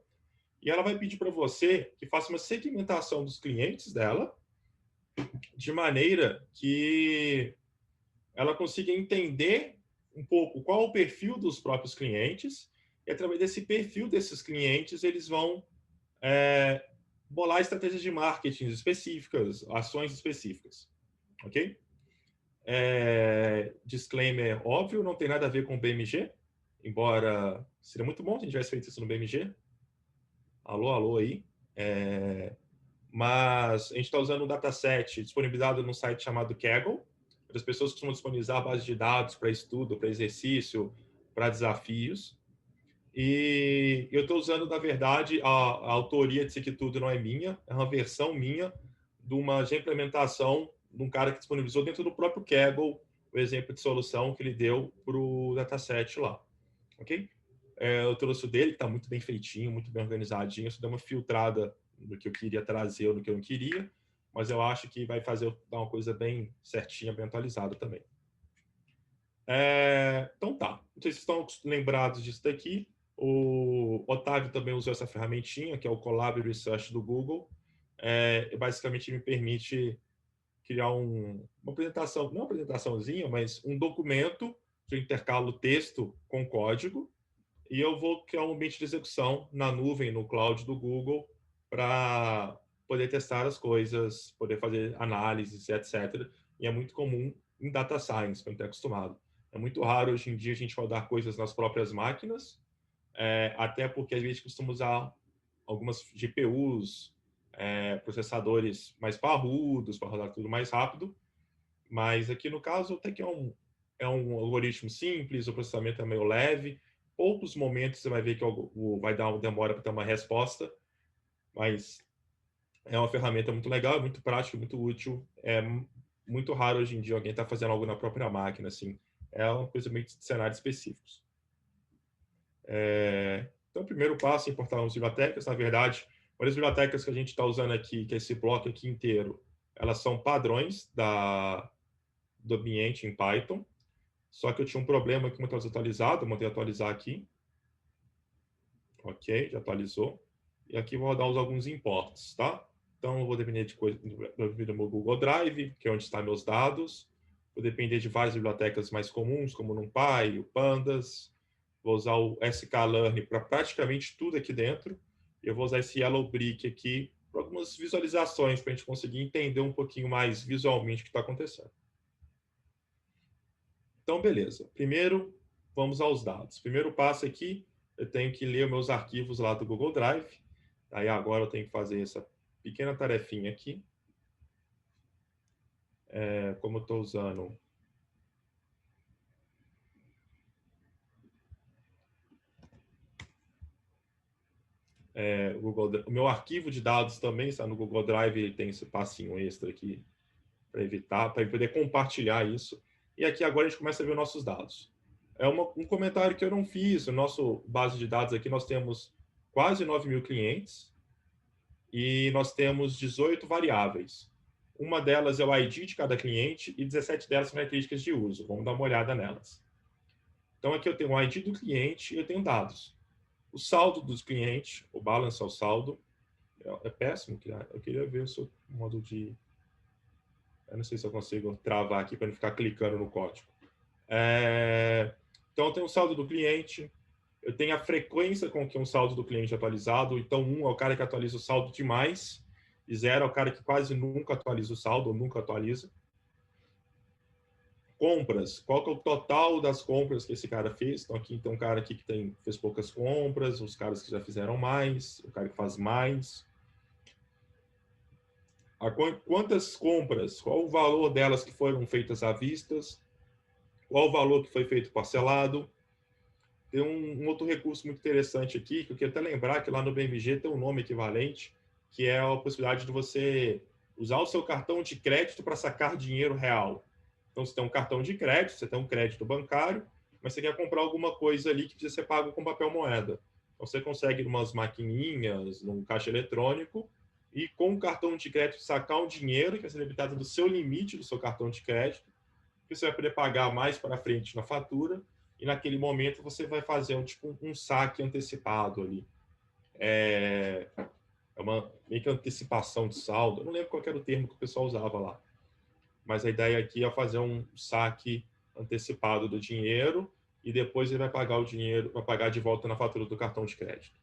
e ela vai pedir para você que faça uma segmentação dos clientes dela, de maneira que ela consiga entender um pouco qual é o perfil dos próprios clientes, e através desse perfil desses clientes, eles vão bolar estratégias de marketing específicas, ações específicas. Ok? Disclaimer óbvio, não tem nada a ver com o BMG, embora seria muito bom se a gente tivesse feito isso no BMG. Alô aí. Mas a gente está usando um dataset disponibilizado num site chamado Kaggle. As pessoas costumam disponibilizar a base de dados para estudo, para exercício, para desafios. E eu estou usando, na verdade, a autoria disso aqui tudo não é minha, é uma versão minha de uma implementação de um cara que disponibilizou dentro do próprio Kaggle o exemplo de solução que ele deu para o dataset lá. Ok? Eu trouxe o dele, que está muito bem feitinho, muito bem organizadinho. Isso deu uma filtrada no que eu queria trazer ou no que eu não queria, mas eu acho que vai fazer dar uma coisa bem certinha, bem atualizada também. Então tá, não sei se estão lembrados disso daqui. O Otávio também usou essa ferramentinha, que é o Colab Research do Google. Basicamente me permite criar uma apresentação, não uma apresentaçãozinha, mas um documento que eu intercalo texto com código. e eu vou criar um ambiente de execução na nuvem, no cloud do Google, para poder testar as coisas, poder fazer análises, etc. E é muito comum em data science, quando está acostumado. É muito raro hoje em dia a gente rodar coisas nas próprias máquinas, até porque a gente costuma usar algumas GPUs, processadores mais parrudos para rodar tudo mais rápido, mas aqui no caso até que é um algoritmo simples, o processamento é meio leve, poucos momentos você vai ver que vai dar uma demora para ter uma resposta, mas é uma ferramenta muito legal, é muito prática, muito útil, é muito raro hoje em dia alguém estar fazendo algo na própria máquina, assim, é uma coisa meio de cenários específicos. Então, o primeiro passo é importar as bibliotecas. Na verdade, uma das bibliotecas que a gente está usando aqui, que é esse bloco aqui inteiro, elas são padrões do ambiente em Python. Só que eu tinha um problema aqui, muito desatualizado, eu mandei atualizar aqui. Ok, já atualizou. E aqui vou rodar alguns imports, tá? Então, eu vou depender do meu Google Drive, que é onde estão meus dados. Vou depender de várias bibliotecas mais comuns, como o NumPy, o Pandas. Vou usar o sklearn para praticamente tudo aqui dentro. E eu vou usar esse Yellow Brick aqui para algumas visualizações, para a gente conseguir entender um pouquinho mais visualmente o que está acontecendo. Então, beleza. Primeiro, vamos aos dados. Primeiro passo aqui, eu tenho que ler meus arquivos lá do Google Drive. Aí agora eu tenho que fazer essa pequena tarefinha aqui. Como eu estou usando o meu arquivo de dados também está no Google Drive, ele tem esse passinho extra aqui para evitar, para poder compartilhar isso. E aqui agora a gente começa a ver os nossos dados. Um comentário que eu não fiz, no nosso base de dados aqui nós temos quase 9.000 clientes e nós temos 18 variáveis. Uma delas é o ID de cada cliente e 17 delas são características de uso. Vamos dar uma olhada nelas. Então aqui eu tenho o ID do cliente e eu tenho dados. O saldo dos clientes, o balance ao saldo, é péssimo. Eu queria ver o seu modo de... Eu não sei se eu consigo travar aqui para não ficar clicando no código. Então, eu tenho o saldo do cliente, eu tenho a frequência com que um saldo do cliente é atualizado. Então, 1 é o cara que atualiza o saldo demais, e 0 é o cara que quase nunca atualiza o saldo, ou nunca atualiza. Compras, qual que é o total das compras que esse cara fez? Então, aqui tem um cara aqui que fez poucas compras, os caras que já fizeram mais, o cara que faz mais. Quantas compras, qual o valor delas que foram feitas à vista, qual o valor que foi feito parcelado. Tem um outro recurso muito interessante aqui, que eu queria até lembrar que lá no BMG tem um nome equivalente, que é a possibilidade de você usar o seu cartão de crédito para sacar dinheiro real. Então, você tem um cartão de crédito, você tem um crédito bancário, mas você quer comprar alguma coisa ali que precisa ser pago com papel moeda. Então, você consegue, em umas maquininhas, num caixa eletrônico, e com o cartão de crédito sacar um dinheiro que vai ser debitado do seu limite do seu cartão de crédito, que você vai poder pagar mais para frente na fatura, e naquele momento você vai fazer um saque antecipado ali. É uma meio que antecipação de saldo. Eu não lembro qual era o termo que o pessoal usava lá. Mas a ideia aqui é fazer um saque antecipado do dinheiro e depois ele vai pagar o dinheiro, vai pagar de volta na fatura do cartão de crédito.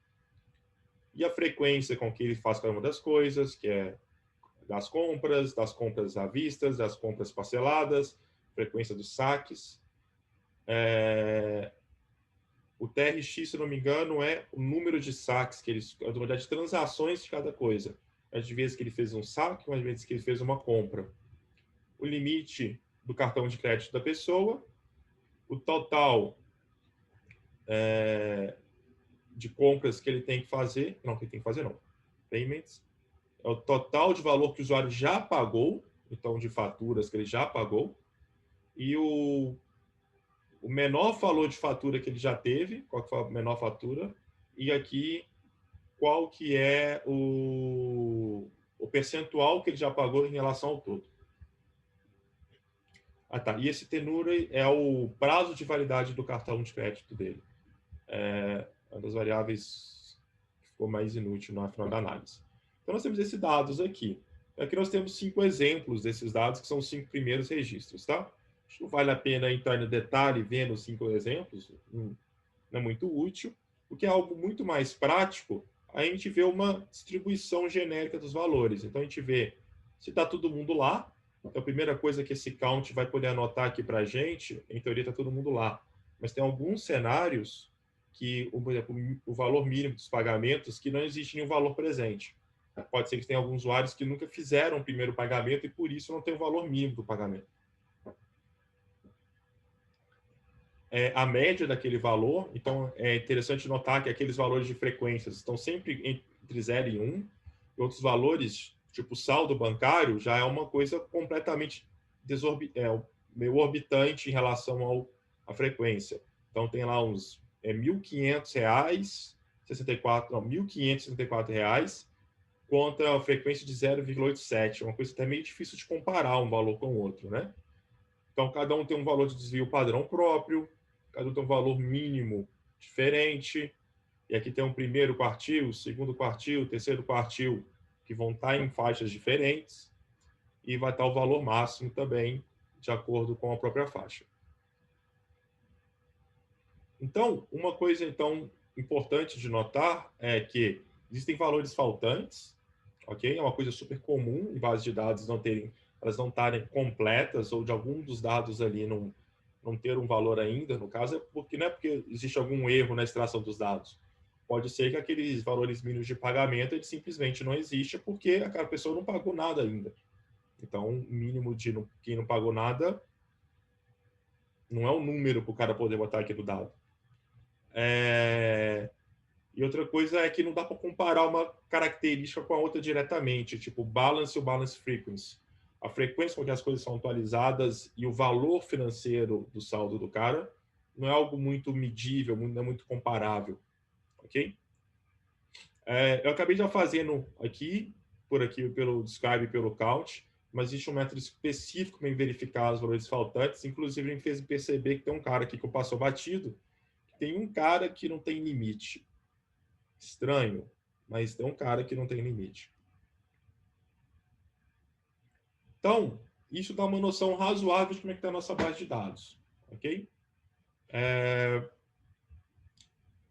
E a frequência com que ele faz cada uma das coisas, que é das compras à vista, das compras parceladas, frequência dos saques. O TRX, se não me engano, é o número de saques, a quantidade de transações de cada coisa. Às vezes que ele fez um saque, às vezes que ele fez uma compra. O limite do cartão de crédito da pessoa, o total de compras que ele tem que fazer, não, que ele tem que fazer não, payments, é o total de valor que o usuário já pagou, então de faturas que ele já pagou, e o menor valor de fatura que ele já teve, qual que foi a menor fatura, e aqui qual que é o percentual que ele já pagou em relação ao todo. Ah, tá. E esse tenure é o prazo de validade do cartão de crédito dele. É uma das variáveis que ficou mais inútil no final da análise. Então, nós temos esses dados aqui. Aqui nós temos 5 exemplos desses dados, que são os 5 primeiros registros, tá? Acho que vale a pena entrar no detalhe vendo os 5 exemplos. não é muito útil. O que é algo muito mais prático, a gente vê uma distribuição genérica dos valores. Então, a gente vê se está todo mundo lá. Então, a primeira coisa que esse count vai poder anotar aqui para a gente, em teoria, está todo mundo lá. Mas tem alguns cenários que, por exemplo, o valor mínimo dos pagamentos, que não existe nenhum valor presente. Pode ser que tenha alguns usuários que nunca fizeram o primeiro pagamento e, por isso, não tem o valor mínimo do pagamento. A média daquele valor, então é interessante notar que aqueles valores de frequências estão sempre entre 0 e 1, e outros valores, tipo saldo bancário, já é uma coisa completamente meio orbitante em relação à frequência. Então tem lá uns R$ 1.500, 64, não, R$ 1.564 contra a frequência de 0,87, uma coisa até meio difícil de comparar um valor com o outro, né? Então, cada um tem um valor de desvio padrão próprio, cada um tem um valor mínimo diferente, e aqui tem um primeiro quartil, segundo quartil, terceiro quartil, que vão estar em faixas diferentes, e vai estar o valor máximo também, de acordo com a própria faixa. Então, uma coisa então importante de notar é que existem valores faltantes, ok? É uma coisa super comum em bases de dados elas não estarem completas ou de algum dos dados ali não ter um valor ainda. No caso, não é porque existe algum erro na extração dos dados. Pode ser que aqueles valores mínimos de pagamento ele simplesmente não existe porque aquela pessoa não pagou nada ainda. Então, o mínimo de quem não pagou nada não é um número para o cara poder botar aqui no dado. E outra coisa é que não dá para comparar uma característica com a outra diretamente, tipo balance ou balance frequency. A frequência com que as coisas são atualizadas e o valor financeiro do saldo do cara não é algo muito medível, não é muito comparável, ok? Eu acabei já fazendo por aqui pelo describe e pelo count, mas existe um método específico para verificar os valores faltantes. Inclusive, ele me fez perceber que tem um cara aqui que eu passo batido, tem um cara que não tem limite. Estranho, mas tem um cara que não tem limite. Então, isso dá uma noção razoável de como é que está a nossa base de dados, ok?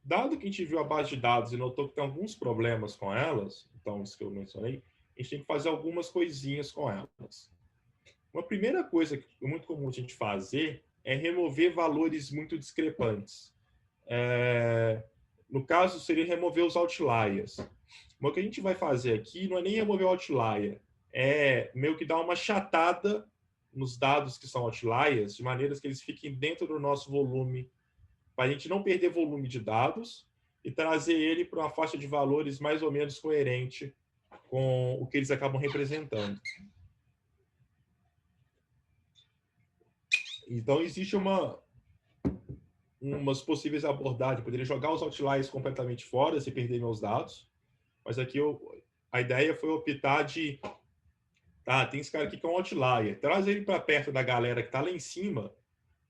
Dado que a gente viu a base de dados e notou que tem alguns problemas com elas, então, isso que eu mencionei, a gente tem que fazer algumas coisinhas com elas. Uma primeira coisa que é muito comum a gente fazer é remover valores muito discrepantes. No caso, seria remover os outliers. Mas o que a gente vai fazer aqui não é nem remover o outlier, é meio que dar uma chatada nos dados que são outliers, de maneiras que eles fiquem dentro do nosso volume, para a gente não perder volume de dados e trazer ele para uma faixa de valores mais ou menos coerente com o que eles acabam representando. Então, existe umas possíveis abordagens. Eu poderia jogar os outliers completamente fora, se perder meus dados, mas aqui a ideia foi optar de tem esse cara aqui que é um outlier. Traz ele para perto da galera que está lá em cima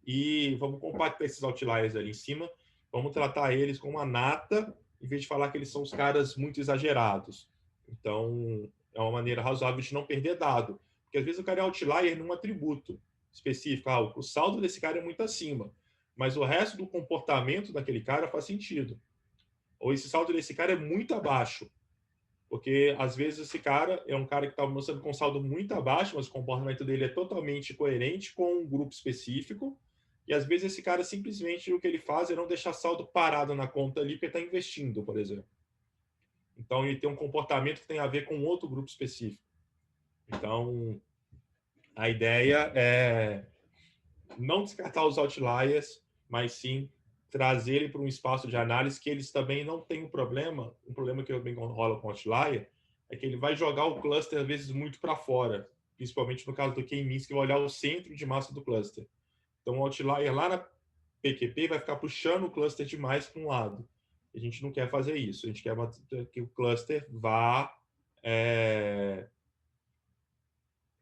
e vamos compactar esses outliers ali em cima. Vamos tratar eles como uma nata, em vez de falar que eles são os caras muito exagerados. Então, é uma maneira razoável de não perder dado. Porque às vezes o cara é outlier num atributo específico. O saldo desse cara é muito acima. Mas o resto do comportamento daquele cara faz sentido. Ou esse saldo desse cara é muito abaixo. Porque, às vezes, esse cara é um cara que está mostrando com saldo muito abaixo, mas o comportamento dele é totalmente coerente com um grupo específico. E, às vezes, esse cara simplesmente o que ele faz é não deixar saldo parado na conta ali, porque está investindo, por exemplo. Então, ele tem um comportamento que tem a ver com outro grupo específico. Então, a ideia é não descartar os outliers, mas sim trazer ele para um espaço de análise que eles também não têm um problema que também rola com o outlier, é que ele vai jogar o cluster, às vezes, muito para fora, principalmente no caso do K-means, que vai olhar o centro de massa do cluster. Então, o outlier lá na PQP vai ficar puxando o cluster demais para um lado. A gente não quer fazer isso. A gente quer que o cluster vá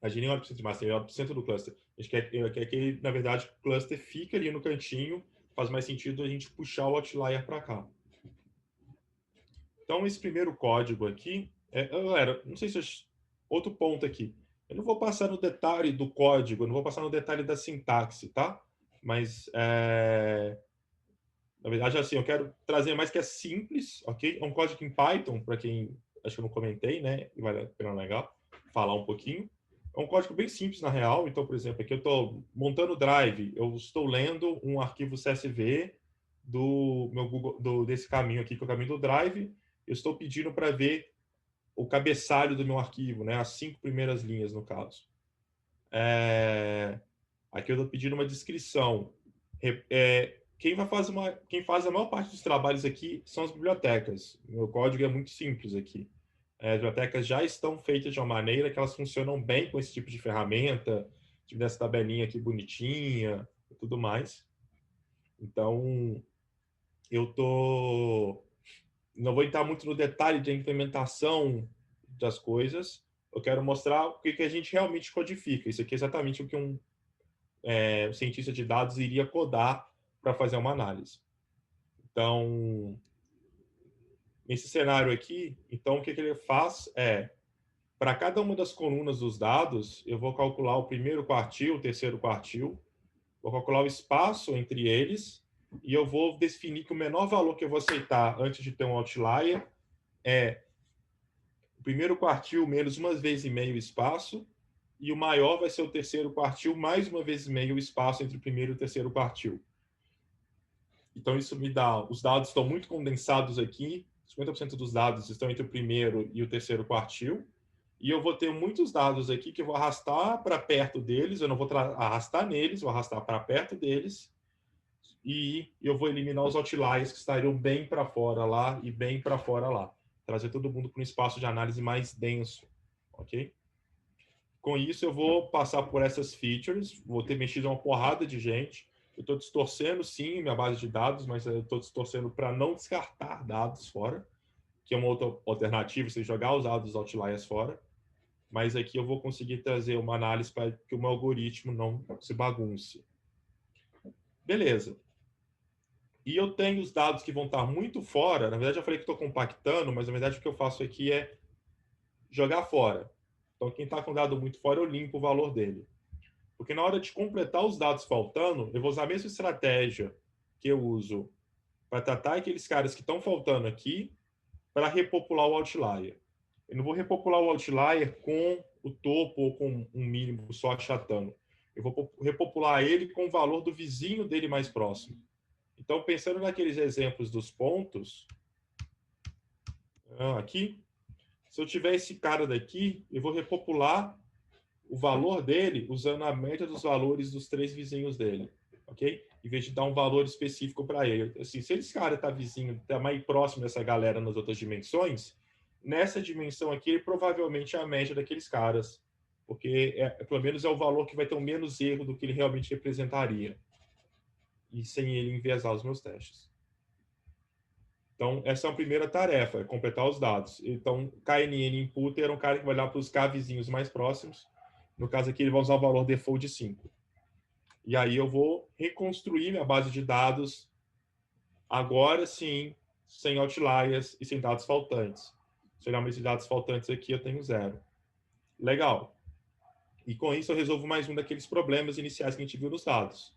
agir em 9% de massa, em 9% do cluster. A gente quer que, na verdade, o cluster fique ali no cantinho, faz mais sentido a gente puxar o outlier para cá. Então, esse primeiro código aqui, galera, não sei se outro ponto aqui. Eu não vou passar no detalhe do código, eu não vou passar no detalhe da sintaxe, tá? Mas Na verdade, assim, eu quero trazer mais que é simples, ok? É um código em Python, para quem acho que eu não comentei, né? E vale a pena legal falar um pouquinho. É um código bem simples, na real. Então, por exemplo, aqui eu estou montando o Drive, eu estou lendo um arquivo CSV do meu Google, desse caminho aqui, que é o caminho do Drive. Eu estou pedindo para ver o cabeçalho do meu arquivo, né? As 5 primeiras linhas, no caso. Aqui eu estou pedindo uma descrição. Quem faz a maior parte dos trabalhos aqui são as bibliotecas. Meu código é muito simples aqui. As bibliotecas já estão feitas de uma maneira que elas funcionam bem com esse tipo de ferramenta, tipo dessa tabelinha aqui bonitinha e tudo mais. Então, não vou entrar muito no detalhe de implementação das coisas. Eu quero mostrar o que a gente realmente codifica. Isso aqui é exatamente o que um cientista de dados iria codar para fazer uma análise. Então, nesse cenário aqui, então o que ele faz é, para cada uma das colunas dos dados, eu vou calcular o primeiro quartil, o terceiro quartil, vou calcular o espaço entre eles e eu vou definir que o menor valor que eu vou aceitar antes de ter um outlier é o primeiro quartil menos 1,5 vezes o espaço e o maior vai ser o terceiro quartil mais 1,5 vezes o espaço entre o primeiro e o terceiro quartil. Então, isso me dá... Os dados estão muito condensados aqui. 50% dos dados estão entre o primeiro e o terceiro quartil. E eu vou ter muitos dados aqui que eu vou arrastar para perto deles. Eu não vou arrastar neles, vou arrastar para perto deles. E eu vou eliminar os outliers que estariam bem para fora lá e bem para fora lá. Trazer todo mundo para um espaço de análise mais denso. Ok? Com isso, eu vou passar por essas features. Vou ter mexido uma porrada de gente. Eu estou distorcendo, sim, minha base de dados, mas eu estou distorcendo para não descartar dados fora, que é uma outra alternativa, você jogar os dados outliers fora. Mas aqui eu vou conseguir trazer uma análise para que o meu algoritmo não se bagunce. Beleza. E eu tenho os dados que vão estar muito fora. Na verdade, eu falei que estou compactando, mas na verdade o que eu faço aqui é jogar fora. Então, quem está com dado muito fora, eu limpo o valor dele. Porque na hora de completar os dados faltando, eu vou usar a mesma estratégia que eu uso para tratar aqueles caras que estão faltando aqui para repopular o outlier. Eu não vou repopular o outlier com o topo ou com um mínimo só achatando. Eu vou repopular ele com o valor do vizinho dele mais próximo. Então, pensando naqueles exemplos dos pontos, aqui, se eu tiver esse cara daqui, eu vou repopular o valor dele usando a média dos valores dos 3 vizinhos dele, ok? Em vez de dar um valor específico para ele. Assim, se esse cara está vizinho, está mais próximo dessa galera nas outras dimensões, nessa dimensão aqui, ele provavelmente é a média daqueles caras, porque pelo menos é o valor que vai ter o menos erro do que ele realmente representaria. E sem ele enviesar os meus testes. Então, essa é a primeira tarefa, é completar os dados. Então, KNN input era um cara que vai olhar para os K vizinhos mais próximos. No caso aqui, ele vai usar o valor default de 5. E aí eu vou reconstruir minha base de dados, agora sim, sem outliers e sem dados faltantes. Se olhar meus dados faltantes aqui, eu tenho 0. Legal. E com isso eu resolvo mais um daqueles problemas iniciais que a gente viu nos dados.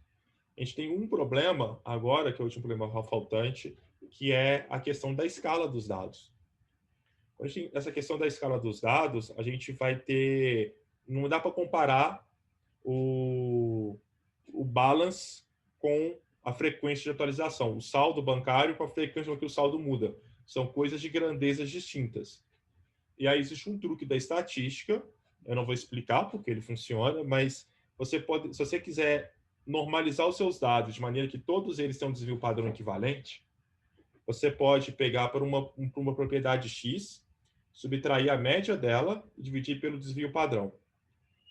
A gente tem um problema agora, que é o último problema faltante, que é a questão da escala dos dados. Essa questão da escala dos dados, a gente vai ter... Não dá para comparar o balance com a frequência de atualização. O saldo bancário com a frequência com que o saldo muda. São coisas de grandezas distintas. E aí existe um truque da estatística, eu não vou explicar porque ele funciona, mas você pode, se você quiser normalizar os seus dados de maneira que todos eles tenham um desvio padrão equivalente, você pode pegar para uma propriedade X, subtrair a média dela e dividir pelo desvio padrão.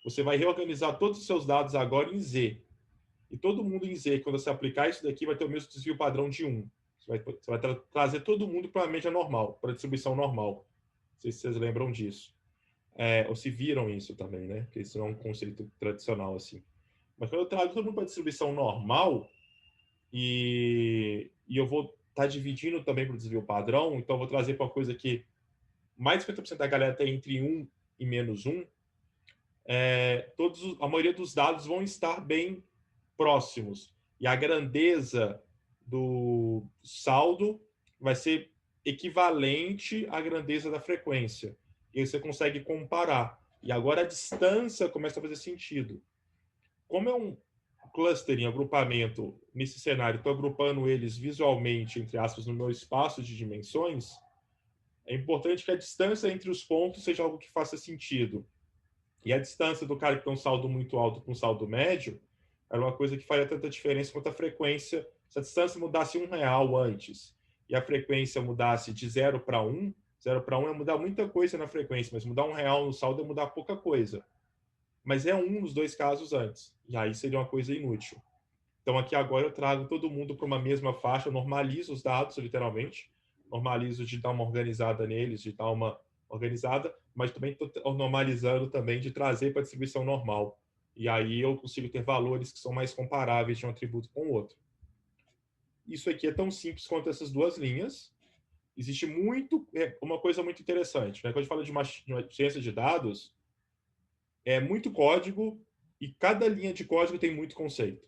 Você vai reorganizar todos os seus dados agora em Z. E todo mundo em Z, quando você aplicar isso daqui, vai ter o mesmo desvio padrão de 1. Você vai trazer todo mundo para a média normal, para a distribuição normal. Não sei se vocês lembram disso. Ou se viram isso também, né? Porque isso não é um conceito tradicional assim. Mas quando eu trago todo mundo para a distribuição normal, e eu vou estar dividindo também para o desvio padrão, então eu vou trazer para uma coisa que mais de 50% da galera tem entre 1 e menos 1, a maioria dos dados vão estar bem próximos. E a grandeza do saldo vai ser equivalente à grandeza da frequência. E aí você consegue comparar. E agora a distância começa a fazer sentido. Como é um clustering, agrupamento, nesse cenário, estou agrupando eles visualmente, entre aspas, no meu espaço de dimensões, é importante que a distância entre os pontos seja algo que faça sentido. E a distância do cara que tem um saldo muito alto com um saldo médio era uma coisa que faria tanta diferença quanto a frequência. Se a distância mudasse R$ 1 antes e a frequência mudasse de 0 para 1, 0 para 1 é mudar muita coisa na frequência, mas mudar R$ 1 no saldo é mudar pouca coisa. Mas é 1 nos dois casos antes. E aí seria uma coisa inútil. Então aqui agora eu trago todo mundo para uma mesma faixa, normalizo os dados, literalmente. Normalizo de dar uma organizada neles, de dar uma organizada, mas também estou normalizando também de trazer para a distribuição normal. E aí eu consigo ter valores que são mais comparáveis de um atributo com o outro. Isso aqui é tão simples quanto essas duas linhas. Existe uma coisa muito interessante, né? Quando a gente fala de uma ciência de dados, é muito código e cada linha de código tem muito conceito.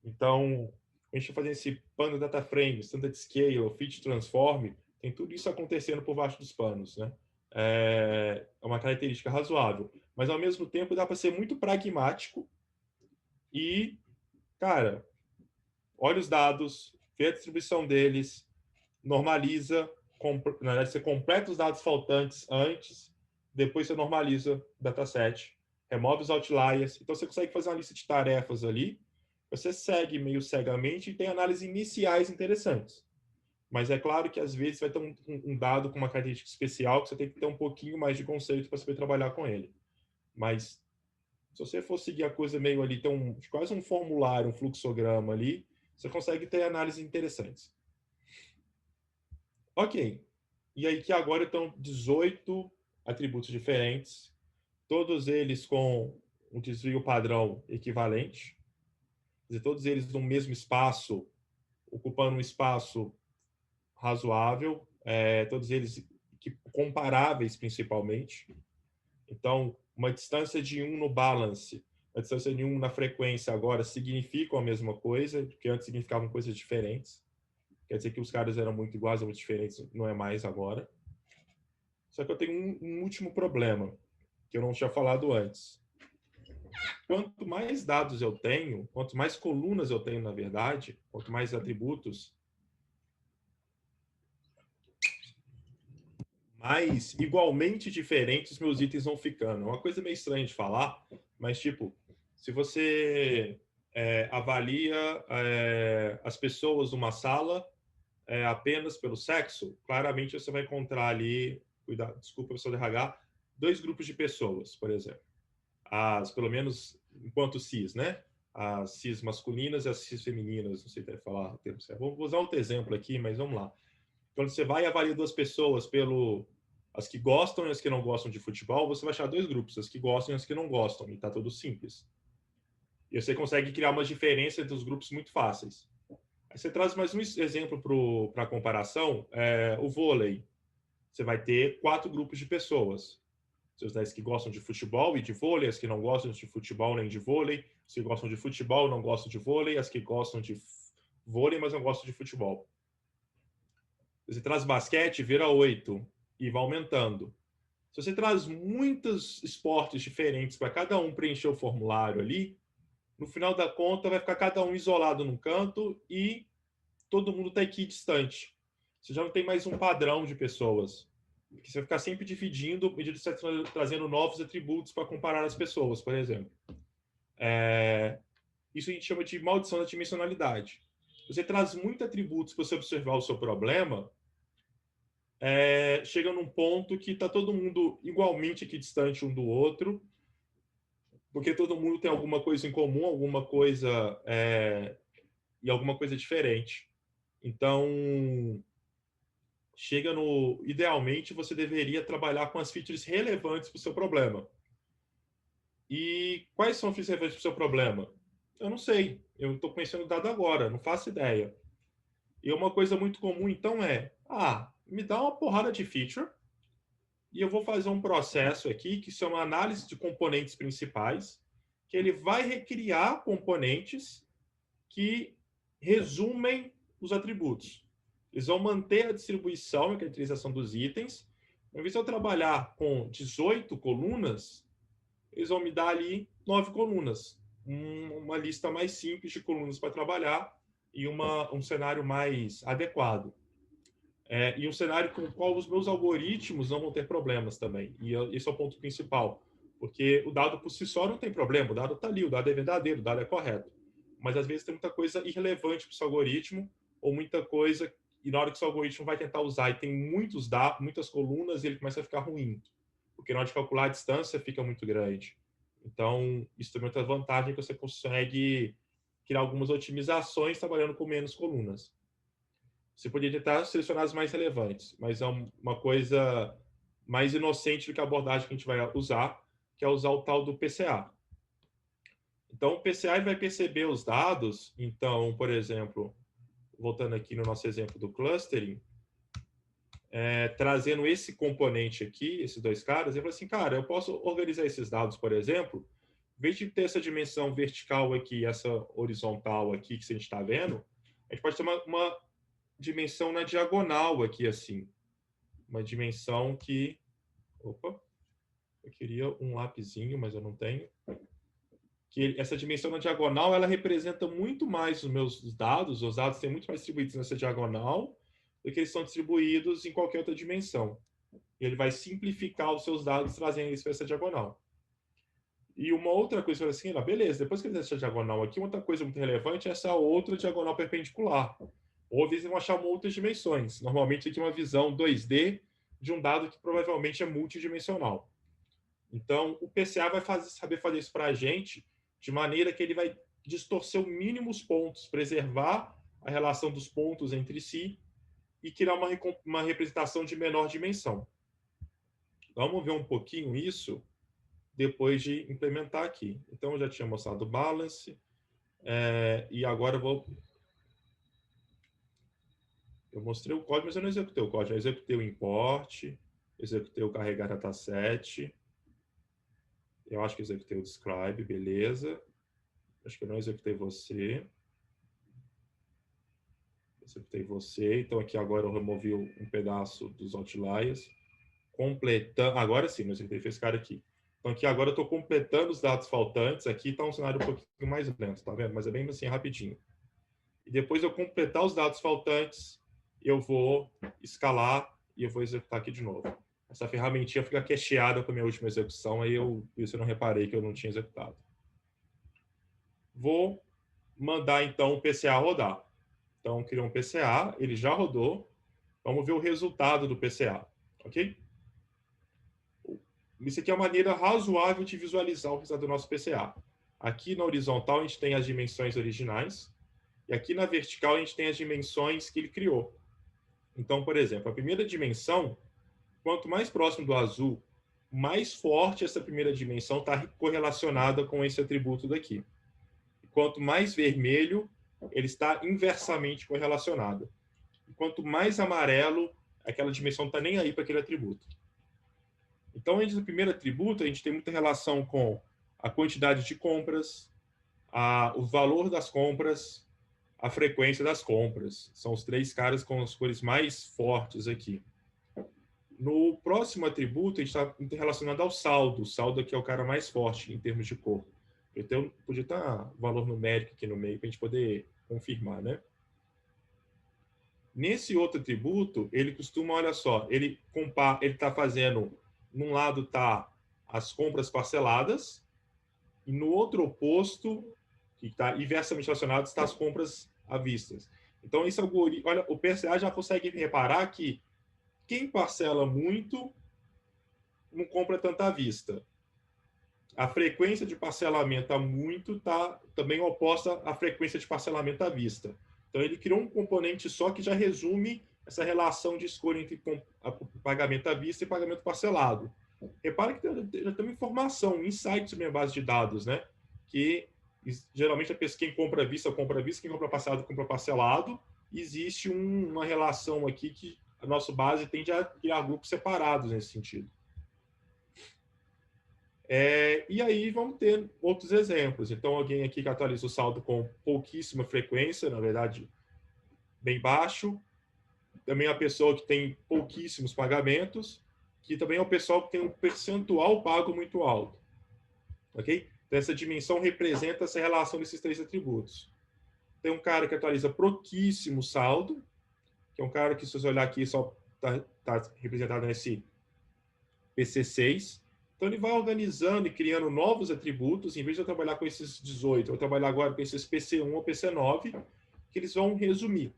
Então, a gente fazer esse pano data frame, standard scale, fit transform, tem tudo isso acontecendo por baixo dos panos, né? É uma característica razoável, mas ao mesmo tempo dá para ser muito pragmático e, cara, olha os dados, vê a distribuição deles, normaliza, na verdade você completa os dados faltantes antes, depois você normaliza o dataset, remove os outliers, então você consegue fazer uma lista de tarefas ali. Você segue meio cegamente e tem análises iniciais interessantes. Mas é claro que às vezes vai ter um dado com uma característica especial que você tem que ter um pouquinho mais de conceito para saber trabalhar com ele. Mas se você for seguir a coisa meio ali, ter quase um formulário, um fluxograma ali, você consegue ter análises interessantes. Ok. E aí que agora estão 18 atributos diferentes, todos eles com um desvio padrão equivalente. Quer dizer, todos eles no mesmo espaço, ocupando um espaço razoável, todos eles comparáveis principalmente. Então, uma distância de 1 no balance, a distância de 1 na frequência agora significam a mesma coisa, porque antes significavam coisas diferentes. Quer dizer que os caras eram muito iguais ou muito diferentes, não é mais agora. Só que eu tenho um último problema, que eu não tinha falado antes. Quanto mais dados eu tenho, quanto mais colunas eu tenho, na verdade, quanto mais atributos, mais igualmente diferentes meus itens vão ficando. É uma coisa meio estranha de falar, mas, tipo, se você avalia as pessoas numa sala apenas pelo sexo, claramente você vai encontrar ali, desculpa, pessoal do RH, dois grupos de pessoas, por exemplo. Pelo menos enquanto cis, né? As cis masculinas e as cis femininas, não sei se deve falar o termo certo. Vou usar outro exemplo aqui, mas vamos lá. Quando você vai avaliar duas pessoas as que gostam e as que não gostam de futebol, você vai achar dois grupos, as que gostam e as que não gostam, e tá tudo simples. E você consegue criar uma diferença entre os grupos muito fáceis. Aí você traz mais um exemplo para comparação, o vôlei. Você vai ter 4 grupos de pessoas. As que gostam de futebol e de vôlei, as que não gostam de futebol nem de vôlei, as que gostam de futebol não gostam de vôlei, as que gostam de vôlei, mas não gostam de futebol. Você traz basquete, vira 8 e vai aumentando. Se você traz muitos esportes diferentes para cada um preencher o formulário ali, no final da conta vai ficar cada um isolado num canto e todo mundo está equidistante. Você já não tem mais um padrão de pessoas. Porque você vai ficar sempre dividindo, à medida que você está trazendo novos atributos para comparar as pessoas, por exemplo. Isso a gente chama de maldição da dimensionalidade. Você traz muitos atributos para você observar o seu problema, chega num ponto que está todo mundo igualmente equidistante um do outro, porque todo mundo tem alguma coisa em comum, alguma coisa e alguma coisa diferente. Então, idealmente, você deveria trabalhar com as features relevantes para o seu problema. E quais são as features relevantes para o seu problema? Eu não sei. Eu estou conhecendo o dado agora, não faço ideia. E uma coisa muito comum, então, me dá uma porrada de feature e eu vou fazer um processo aqui que chama análise de componentes principais, que ele vai recriar componentes que resumem os atributos. Eles vão manter a distribuição e a caracterização dos itens. Ao invés de eu trabalhar com 18 colunas, eles vão me dar ali 9 colunas. Uma lista mais simples de colunas para trabalhar e um cenário mais adequado. E um cenário com o qual os meus algoritmos não vão ter problemas também. E esse é o ponto principal. Porque o dado por si só não tem problema, o dado está ali, o dado é verdadeiro, o dado é correto. Mas às vezes tem muita coisa irrelevante para o seu algoritmo, ou muita coisa, e na hora que o seu algoritmo vai tentar usar e tem muitos dados, muitas colunas, ele começa a ficar ruim. Porque na hora de calcular a distância fica muito grande. Então, isso tem muita vantagem que você consegue criar algumas otimizações trabalhando com menos colunas. Você poderia tentar selecionar as mais relevantes, mas é uma coisa mais inocente do que a abordagem que a gente vai usar, que é usar o tal do PCA. Então, o PCA ele vai perceber os dados. Então, por exemplo, voltando aqui no nosso exemplo do clustering, trazendo esse componente aqui, esses dois caras, ele fala assim, cara, eu posso organizar esses dados, por exemplo, em vez de ter essa dimensão vertical aqui, essa horizontal aqui que a gente está vendo, a gente pode ter uma dimensão na diagonal aqui, assim. Uma dimensão que... Opa! Eu queria um lapisinho, mas eu não tenho. Que essa dimensão na diagonal, ela representa muito mais os meus dados. Os dados têm muito mais distribuídos nessa diagonal do que eles são distribuídos em qualquer outra dimensão. E ele vai simplificar os seus dados trazendo isso para essa diagonal. E uma outra coisa, assim, beleza, depois que ele tem essa diagonal aqui, outra coisa muito relevante é essa outra diagonal perpendicular. Ou eles vão achar outras dimensões. Normalmente aqui uma visão 2D de um dado que provavelmente é multidimensional. Então, o PCA vai saber fazer isso para a gente de maneira que ele vai distorcer o mínimo os pontos, preservar a relação dos pontos entre si e criar uma representação de menor dimensão. Vamos ver um pouquinho isso depois de implementar aqui. Então, eu já tinha mostrado o balance, e agora eu mostrei o código, mas eu não executei o código. Eu executei o import, executei o carregar dataset, eu acho que executei o describe, beleza. Acho que eu não executei você. Executei você. Então, aqui agora eu removi um pedaço dos outliers. Completando. Agora sim, eu executei esse cara aqui. Então, aqui agora eu estou completando os dados faltantes. Aqui está um cenário um pouquinho mais lento, tá vendo? Mas é bem assim, rapidinho. E depois eu completar os dados faltantes, eu vou escalar e eu vou executar aqui de novo. Essa ferramentinha fica cacheada com a minha última execução, aí por isso eu não reparei que eu não tinha executado. Vou mandar, então, o PCA rodar. Então, criou um PCA, ele já rodou. Vamos ver o resultado do PCA, ok? Isso aqui é uma maneira razoável de visualizar o resultado do nosso PCA. Aqui na horizontal, a gente tem as dimensões originais. E aqui na vertical, a gente tem as dimensões que ele criou. Então, por exemplo, a primeira dimensão, quanto mais próximo do azul, mais forte essa primeira dimensão está correlacionada com esse atributo daqui. Quanto mais vermelho, ele está inversamente correlacionado. E quanto mais amarelo, aquela dimensão não está nem aí para aquele atributo. Então, antes do primeiro atributo, a gente tem muita relação com a quantidade de compras, o valor das compras, a frequência das compras. São os três caras com as cores mais fortes aqui. No próximo atributo, a gente está relacionado ao saldo. O saldo aqui é o cara mais forte em termos de cor. Então, podia estar valor numérico aqui no meio para a gente poder confirmar, né? Nesse outro atributo, ele costuma, olha só, ele está fazendo, num lado está as compras parceladas, e no outro oposto, que está inversamente relacionado, está as compras à vista. Então, esse algoritmo, olha, o PCA já consegue reparar que quem parcela muito não compra tanta à vista. A frequência de parcelamento a muito está também oposta à frequência de parcelamento à vista. Então, ele criou um componente só que já resume essa relação de escolha entre pagamento à vista e pagamento parcelado. Repara que já tem uma informação, um insight sobre a base de dados, né? Que geralmente quem compra à vista, quem compra parcelado, compra parcelado. Existe uma relação aqui que a nossa base tende a criar grupos separados nesse sentido. E aí vamos ter outros exemplos. Então, alguém aqui que atualiza o saldo com pouquíssima frequência, na verdade, bem baixo. Também a pessoa que tem pouquíssimos pagamentos, que também é o pessoal que tem um percentual pago muito alto. Ok? Então, essa dimensão representa essa relação desses três atributos. Tem um cara que atualiza pouquíssimo saldo, que é um cara que, se você olhar aqui, só está representado nesse PC6. Então, ele vai organizando e criando novos atributos. Em vez de eu trabalhar com esses 18, eu vou trabalhar agora com esses PC1 ou PC9, que eles vão resumir.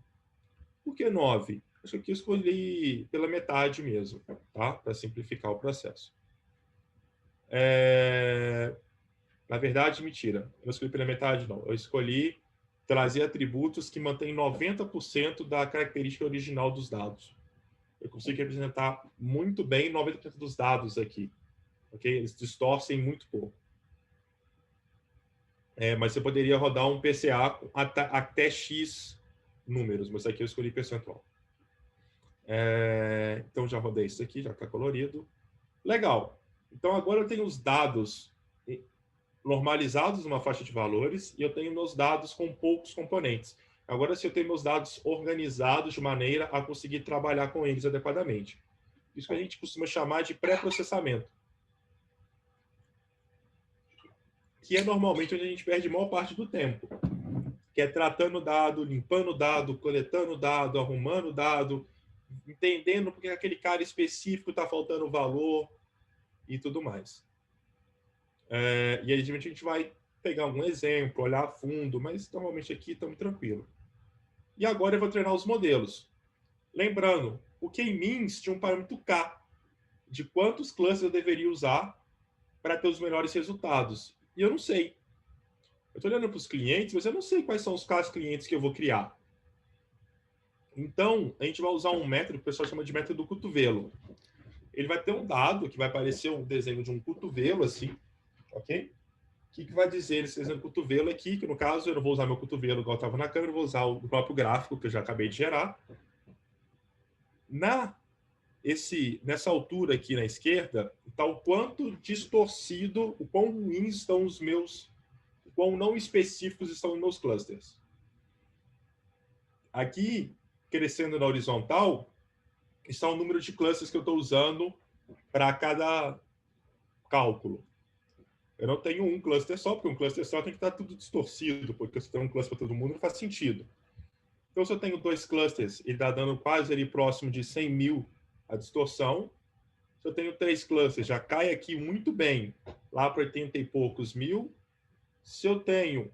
Por que 9? Acho que aqui eu escolhi pela metade mesmo, tá? Para simplificar o processo. Na verdade, mentira. Eu não escolhi pela metade, não. Eu escolhi trazer atributos que mantêm 90% da característica original dos dados. Eu consigo representar muito bem 90% dos dados aqui. Ok? Eles distorcem muito pouco. Mas você poderia rodar um PCA com até X números, mas aqui eu escolhi percentual. Então, já rodei isso aqui, já está colorido. Legal. Então, agora eu tenho os dados normalizados numa faixa de valores e eu tenho meus dados com poucos componentes. Agora, se eu tenho meus dados organizados de maneira a conseguir trabalhar com eles adequadamente. Isso que a gente costuma chamar de pré-processamento. Que é normalmente onde a gente perde a maior parte do tempo. Que é tratando o dado, limpando o dado, coletando o dado, arrumando o dado, entendendo porque aquele cara específico está faltando valor e tudo mais. E aí, a gente vai pegar algum exemplo, olhar a fundo, mas normalmente aqui estamos tranquilo. E agora eu vou treinar os modelos. Lembrando, o K-means tinha um parâmetro K, de quantos clusters eu deveria usar para ter os melhores resultados. E eu não sei. Eu estou olhando para os clientes, mas eu não sei quais são os casos clientes que eu vou criar. Então, a gente vai usar um método que o pessoal chama de método do cotovelo. Ele vai ter um dado que vai aparecer um desenho de um cotovelo, assim, ok? O que vai dizer esse desenho do cotovelo aqui, que no caso eu não vou usar meu cotovelo igual estava na câmera, eu vou usar o próprio gráfico que eu já acabei de gerar. Nessa altura aqui na esquerda, está o quanto distorcido, o quão ruins estão os meus, o quão não específicos estão os meus clusters. Aqui, crescendo na horizontal, está o número de clusters que eu estou usando para cada cálculo. Eu não tenho um cluster só, porque um cluster só tem que estar tudo distorcido, porque se tem um cluster para todo mundo não faz sentido. Então, se eu tenho 2 clusters, ele está dando quase ali próximo de 100 mil a distorção. Se eu tenho 3 clusters, já cai aqui muito bem, lá para 80 e poucos mil. Se eu tenho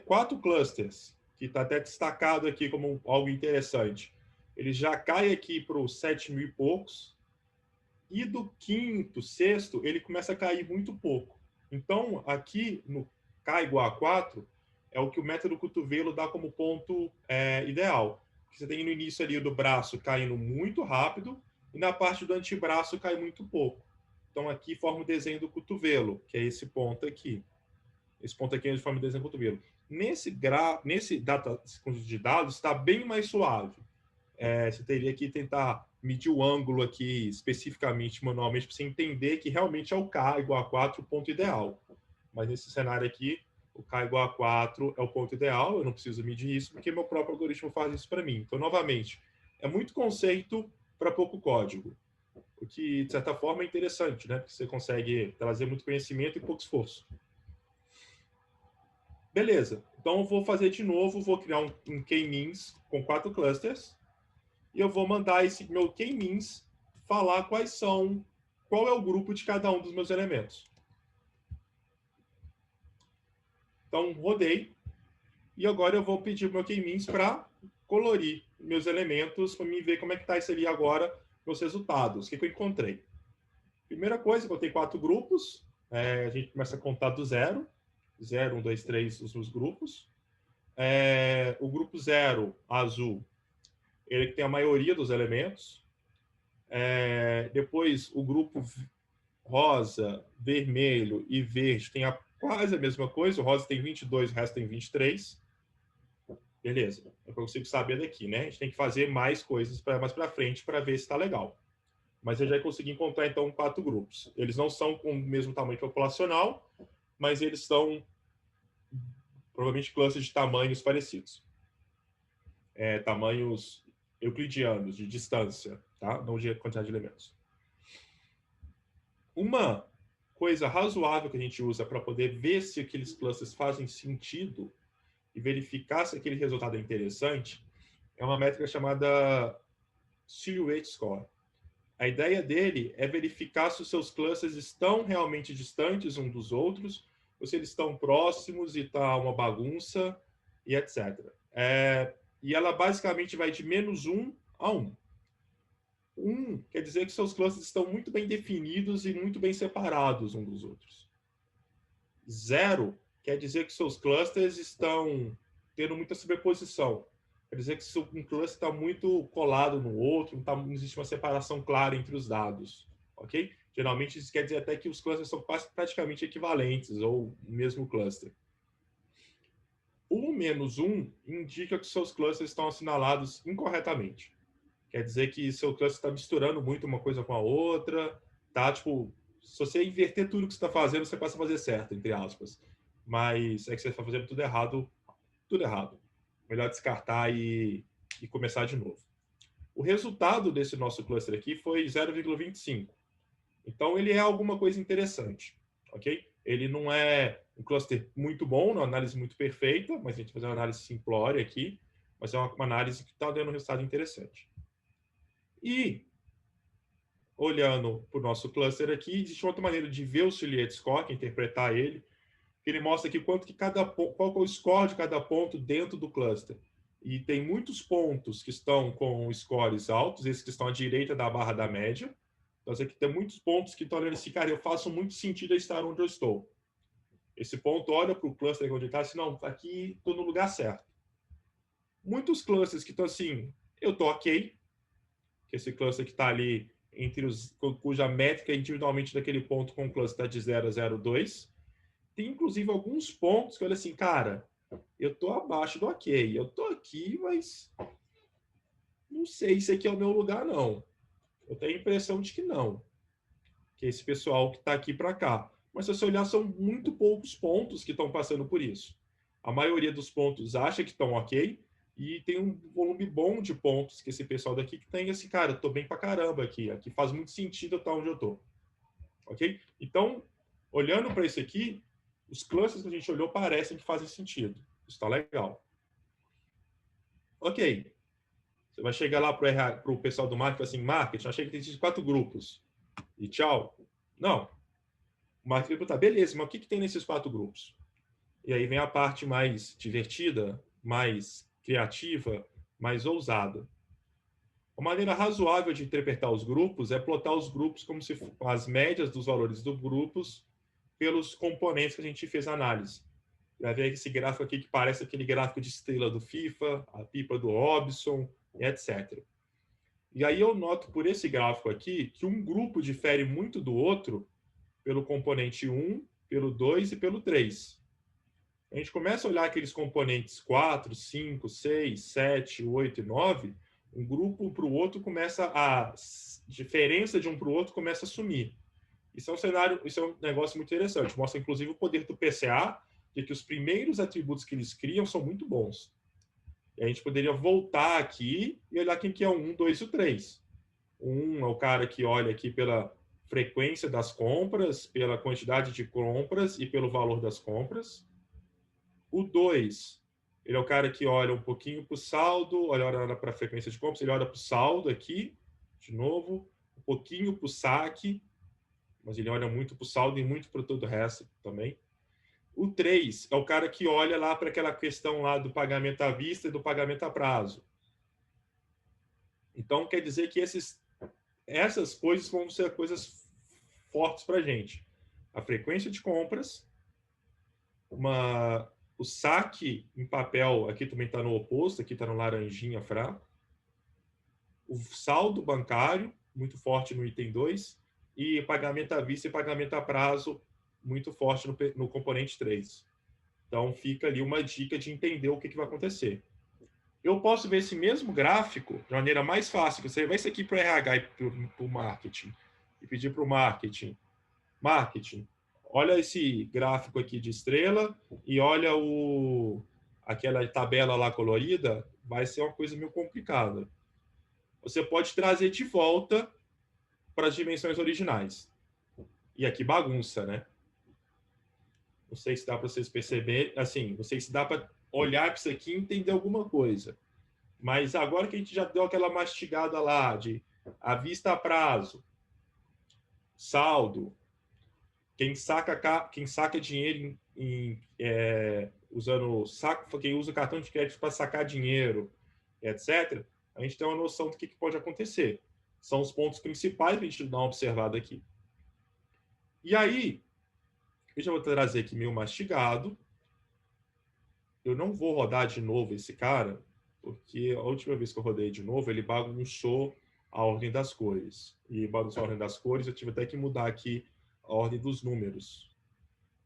4 clusters, que está até destacado aqui como algo interessante, ele já cai aqui para os 7 mil e poucos. E do quinto, sexto, ele começa a cair muito pouco. Então, aqui no K igual a 4, é o que o método cotovelo dá como ponto ideal. Você tem no início ali do braço caindo muito rápido e na parte do antebraço cai muito pouco. Então, aqui forma o desenho do cotovelo, que é esse ponto aqui. Esse ponto aqui é onde forma o desenho do cotovelo. Nesse conjunto de dados, está bem mais suave. Você teria que tentar medir o ângulo aqui especificamente, manualmente, para você entender que realmente é o K igual a 4 o ponto ideal. Mas nesse cenário aqui, o K igual a 4 é o ponto ideal, eu não preciso medir isso, porque meu próprio algoritmo faz isso para mim. Então, novamente, é muito conceito para pouco código, o que, de certa forma, é interessante, né? Porque você consegue trazer muito conhecimento e pouco esforço. Beleza, então eu vou fazer de novo, vou criar um K-means com 4 clusters, e eu vou mandar esse meu K-means falar qual é o grupo de cada um dos meus elementos. Então, rodei. E agora eu vou pedir o meu K-means para colorir meus elementos, para mim ver como é que está isso ali agora, meus resultados. O que eu encontrei? Primeira coisa, eu tenho 4 grupos. A gente começa a contar do 0. 0, 1, 2, 3, os meus grupos. O grupo 0, azul, ele tem a maioria dos elementos. Depois, o grupo rosa, vermelho e verde tem quase a mesma coisa. O rosa tem 22, o resto tem 23. Beleza, eu consigo saber daqui, né? A gente tem que fazer mais coisas mais para frente para ver se está legal. Mas eu já consegui encontrar, então, 4 grupos. Eles não são com o mesmo tamanho populacional, mas eles são provavelmente clusters de tamanhos parecidos. tamanhos euclidianos de distância, tá? Não de quantidade de elementos. Uma coisa razoável que a gente usa para poder ver se aqueles clusters fazem sentido e verificar se aquele resultado é interessante é uma métrica chamada Silhouette Score. A ideia dele é verificar se os seus clusters estão realmente distantes uns dos outros, ou se eles estão próximos e está uma bagunça, e etc. E ela basicamente vai de -1 a 1. 1 quer dizer que seus clusters estão muito bem definidos e muito bem separados uns dos outros. 0 quer dizer que seus clusters estão tendo muita sobreposição. Quer dizer que um cluster está muito colado no outro, não existe uma separação clara entre os dados. Ok? Geralmente isso quer dizer até que os clusters são praticamente equivalentes, ou o mesmo cluster. O -1 indica que seus clusters estão assinalados incorretamente. Quer dizer que seu cluster está misturando muito uma coisa com a outra, tá? Tipo, se você inverter tudo que você está fazendo, você passa a fazer certo, entre aspas. Mas é que você está fazendo tudo errado. Melhor descartar e começar de novo. O resultado desse nosso cluster aqui foi 0,25. Então, ele é alguma coisa interessante, ok? Ele não é um cluster muito bom, uma análise muito perfeita, mas a gente vai fazer uma análise simplória aqui, mas é uma análise que está dando um resultado interessante. E, olhando para o nosso cluster aqui, existe outra maneira de ver o Silhouette Score, que é interpretar ele, que ele mostra aqui qual é o score de cada ponto dentro do cluster. E tem muitos pontos que estão com scores altos, esses que estão à direita da barra da média. Então, aqui tem muitos pontos que estão olhando assim, cara, eu faço muito sentido estar onde eu estou. Esse ponto olha para o cluster onde ele está, assim, não, aqui estou no lugar certo. Muitos clusters que estão assim, eu estou ok, que esse cluster que está ali entre cuja métrica individualmente daquele ponto com o cluster está de 0 a 0,2. Tem, inclusive, alguns pontos que eu olho assim, cara, eu estou abaixo do ok. Eu estou aqui, mas não sei se aqui é o meu lugar, não. Eu tenho a impressão de que não. Que é esse pessoal que está aqui para cá. Mas se você olhar, são muito poucos pontos que estão passando por isso. A maioria dos pontos acha que estão ok e tem um volume bom de pontos que esse pessoal daqui que tem assim, cara, eu estou bem para caramba aqui. Aqui faz muito sentido eu estar onde eu estou. Ok? Então, olhando para isso aqui, os clusters que a gente olhou parecem que fazem sentido. Isso está legal. Ok. Você vai chegar lá para o pessoal do marketing e assim, marketing, achei que tem 4 grupos. E tchau. Não. O marketing vai perguntar, beleza, mas o que tem nesses 4 grupos? E aí vem a parte mais divertida, mais criativa, mais ousada. Uma maneira razoável de interpretar os grupos é plotar os grupos como se as médias dos valores dos grupos pelos componentes que a gente fez a análise. Vai ver esse gráfico aqui que parece aquele gráfico de estrela do FIFA, a pipa do Robson, etc. E aí eu noto por esse gráfico aqui que um grupo difere muito do outro pelo componente 1, pelo 2 e pelo 3. A gente começa a olhar aqueles componentes 4, 5, 6, 7, 8 e 9, um grupo para o outro começa a diferença de um para o outro começa a sumir. Isso é um negócio muito interessante. Mostra, inclusive, o poder do PCA, de que os primeiros atributos que eles criam são muito bons. E a gente poderia voltar aqui e olhar quem que é o 1, 2 e o 3. O 1 é o cara que olha aqui pela frequência das compras, pela quantidade de compras e pelo valor das compras. O 2, ele é o cara que olha um pouquinho para o saldo, olha para a frequência de compras, ele olha para o saldo aqui, de novo, um pouquinho para o saque, mas ele olha muito para o saldo e muito para todo o resto também. O 3 é o cara que olha lá para aquela questão lá do pagamento à vista e do pagamento a prazo. Então, quer dizer que essas coisas vão ser coisas fortes para a gente. A frequência de compras, o saque em papel, aqui também está no oposto, aqui está no laranjinha fraco. O saldo bancário, muito forte no item 2, e pagamento à vista e pagamento a prazo, muito forte no componente 3. Então, fica ali uma dica de entender o que vai acontecer. Eu posso ver esse mesmo gráfico de maneira mais fácil. Você vai isso aqui para o RH e para o marketing. E pedir para o marketing. Marketing, olha esse gráfico aqui de estrela e olha aquela tabela lá colorida, vai ser uma coisa meio complicada. Você pode trazer de volta para as dimensões originais. E aqui bagunça, né? Não sei se dá para vocês perceberem, assim, não sei se dá para olhar para isso aqui e entender alguma coisa. Mas agora que a gente já deu aquela mastigada lá de à vista a prazo, saldo, quem saca dinheiro usando saco, quem usa o cartão de crédito para sacar dinheiro, etc., a gente tem uma noção do que pode acontecer. São os pontos principais que a gente dá uma observada aqui. E aí, eu já vou trazer aqui meio mastigado. Eu não vou rodar de novo esse cara, porque a última vez que eu rodei de novo, ele bagunçou a ordem das cores. E bagunçou a ordem das cores, eu tive até que mudar aqui a ordem dos números.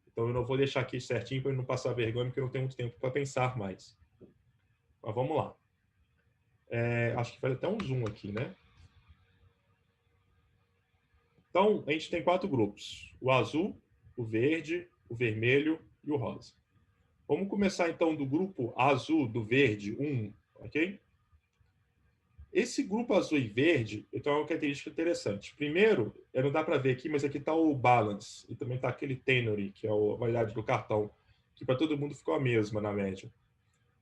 Então eu não vou deixar aqui certinho para ele não passar vergonha, porque eu não tenho muito tempo para pensar mais. Mas vamos lá. Acho que faz até um zoom aqui, né? Então, a gente tem 4 grupos. O azul, o verde, o vermelho e o rosa. Vamos começar, então, do grupo azul, do verde, 1, ok? Esse grupo azul e verde, tem uma característica interessante. Primeiro, não dá para ver aqui, mas aqui está o balance, e também está aquele tenor, que é a validade do cartão, que para todo mundo ficou a mesma na média.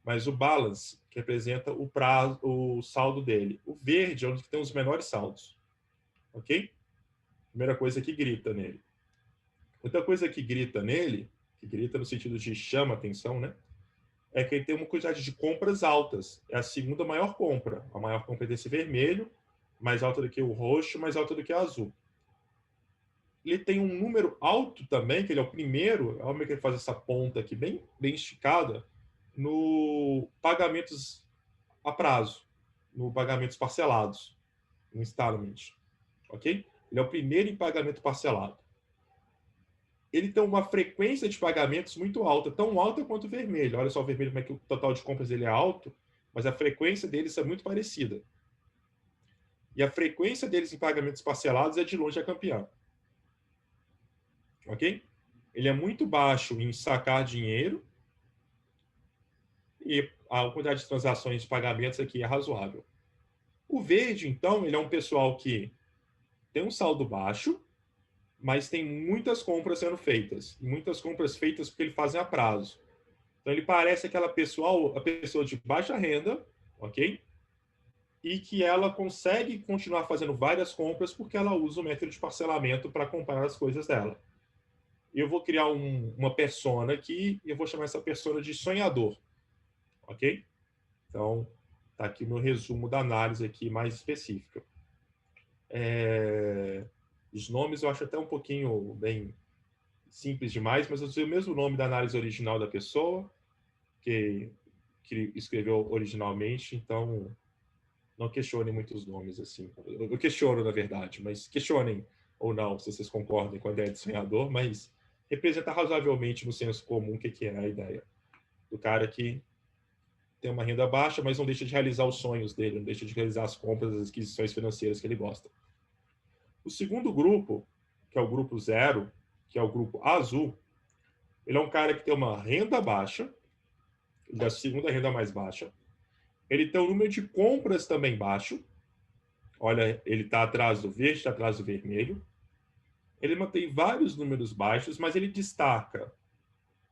Mas o balance, que representa o prazo, o saldo dele. O verde é onde tem os menores saldos, ok? Primeira coisa que grita nele. Outra coisa que grita nele, que grita no sentido de chama atenção, né? É que ele tem uma quantidade de compras altas. É a segunda maior compra. A maior compra é desse vermelho, mais alta do que o roxo, mais alta do que o azul. Ele tem um número alto também, que ele é o primeiro, olha que ele faz essa ponta aqui bem, bem esticada, no pagamentos a prazo, no pagamentos parcelados, no installment, ok? Ele é o primeiro em pagamento parcelado. Ele tem uma frequência de pagamentos muito alta, tão alta quanto o vermelho. Olha só o vermelho, como é que o total de compras dele é alto, mas a frequência deles é muito parecida. E a frequência deles em pagamentos parcelados é de longe a campeã. Ok? Ele é muito baixo em sacar dinheiro e a quantidade de transações de pagamentos aqui é razoável. O verde, então, ele é um pessoal que tem um saldo baixo, mas tem muitas compras sendo feitas. Muitas compras feitas porque ele fazem a prazo. Então, ele parece aquela pessoa, a pessoa de baixa renda, ok? E que ela consegue continuar fazendo várias compras porque ela usa o método de parcelamento para comprar as coisas dela. Eu vou criar uma persona aqui e eu vou chamar essa persona de sonhador, ok? Então, tá aqui o meu resumo da análise aqui mais específica. Os nomes eu acho até um pouquinho bem simples demais, mas eu usei o mesmo nome da análise original da pessoa, que escreveu originalmente, então não questionem muitos nomes assim. Eu questiono, na verdade, mas questionem ou não, se vocês concordem com a ideia de sonhador, mas representa razoavelmente no senso comum o que é a ideia do cara que tem uma renda baixa, mas não deixa de realizar os sonhos dele, não deixa de realizar as compras, as aquisições financeiras que ele gosta. O segundo grupo, que é o grupo 0, que é o grupo azul, ele é um cara que tem uma renda baixa, da segunda renda mais baixa. Ele tem um número de compras também baixo. Olha, ele está atrás do verde, está atrás do vermelho. Ele mantém vários números baixos, mas ele destaca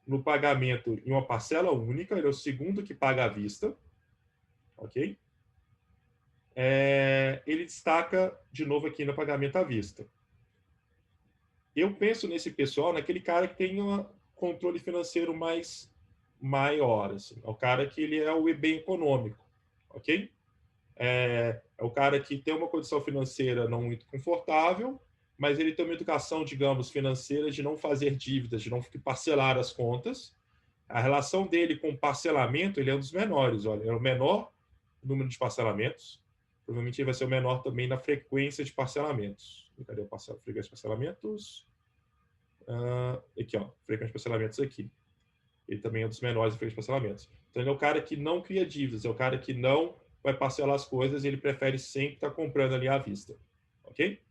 no pagamento em uma parcela única. Ele é o segundo que paga à vista. Ok? Ele destaca, de novo, aqui no pagamento à vista. Eu penso nesse pessoal, naquele cara que tem um controle financeiro maior. Assim. É o cara que ele é o bem econômico. Ok? É o cara que tem uma condição financeira não muito confortável, mas ele tem uma educação, digamos, financeira de não fazer dívidas, de não parcelar as contas. A relação dele com o parcelamento, ele é um dos menores. Olha, é o menor número de parcelamentos. Provavelmente ele vai ser o menor também na frequência de parcelamentos. Cadê a frequência de parcelamentos? Aqui, ó, frequência de parcelamentos aqui. Ele também é um dos menores na frequência de parcelamentos. Então, ele é o cara que não cria dívidas, é o cara que não vai parcelar as coisas e ele prefere sempre estar comprando ali à vista. Ok?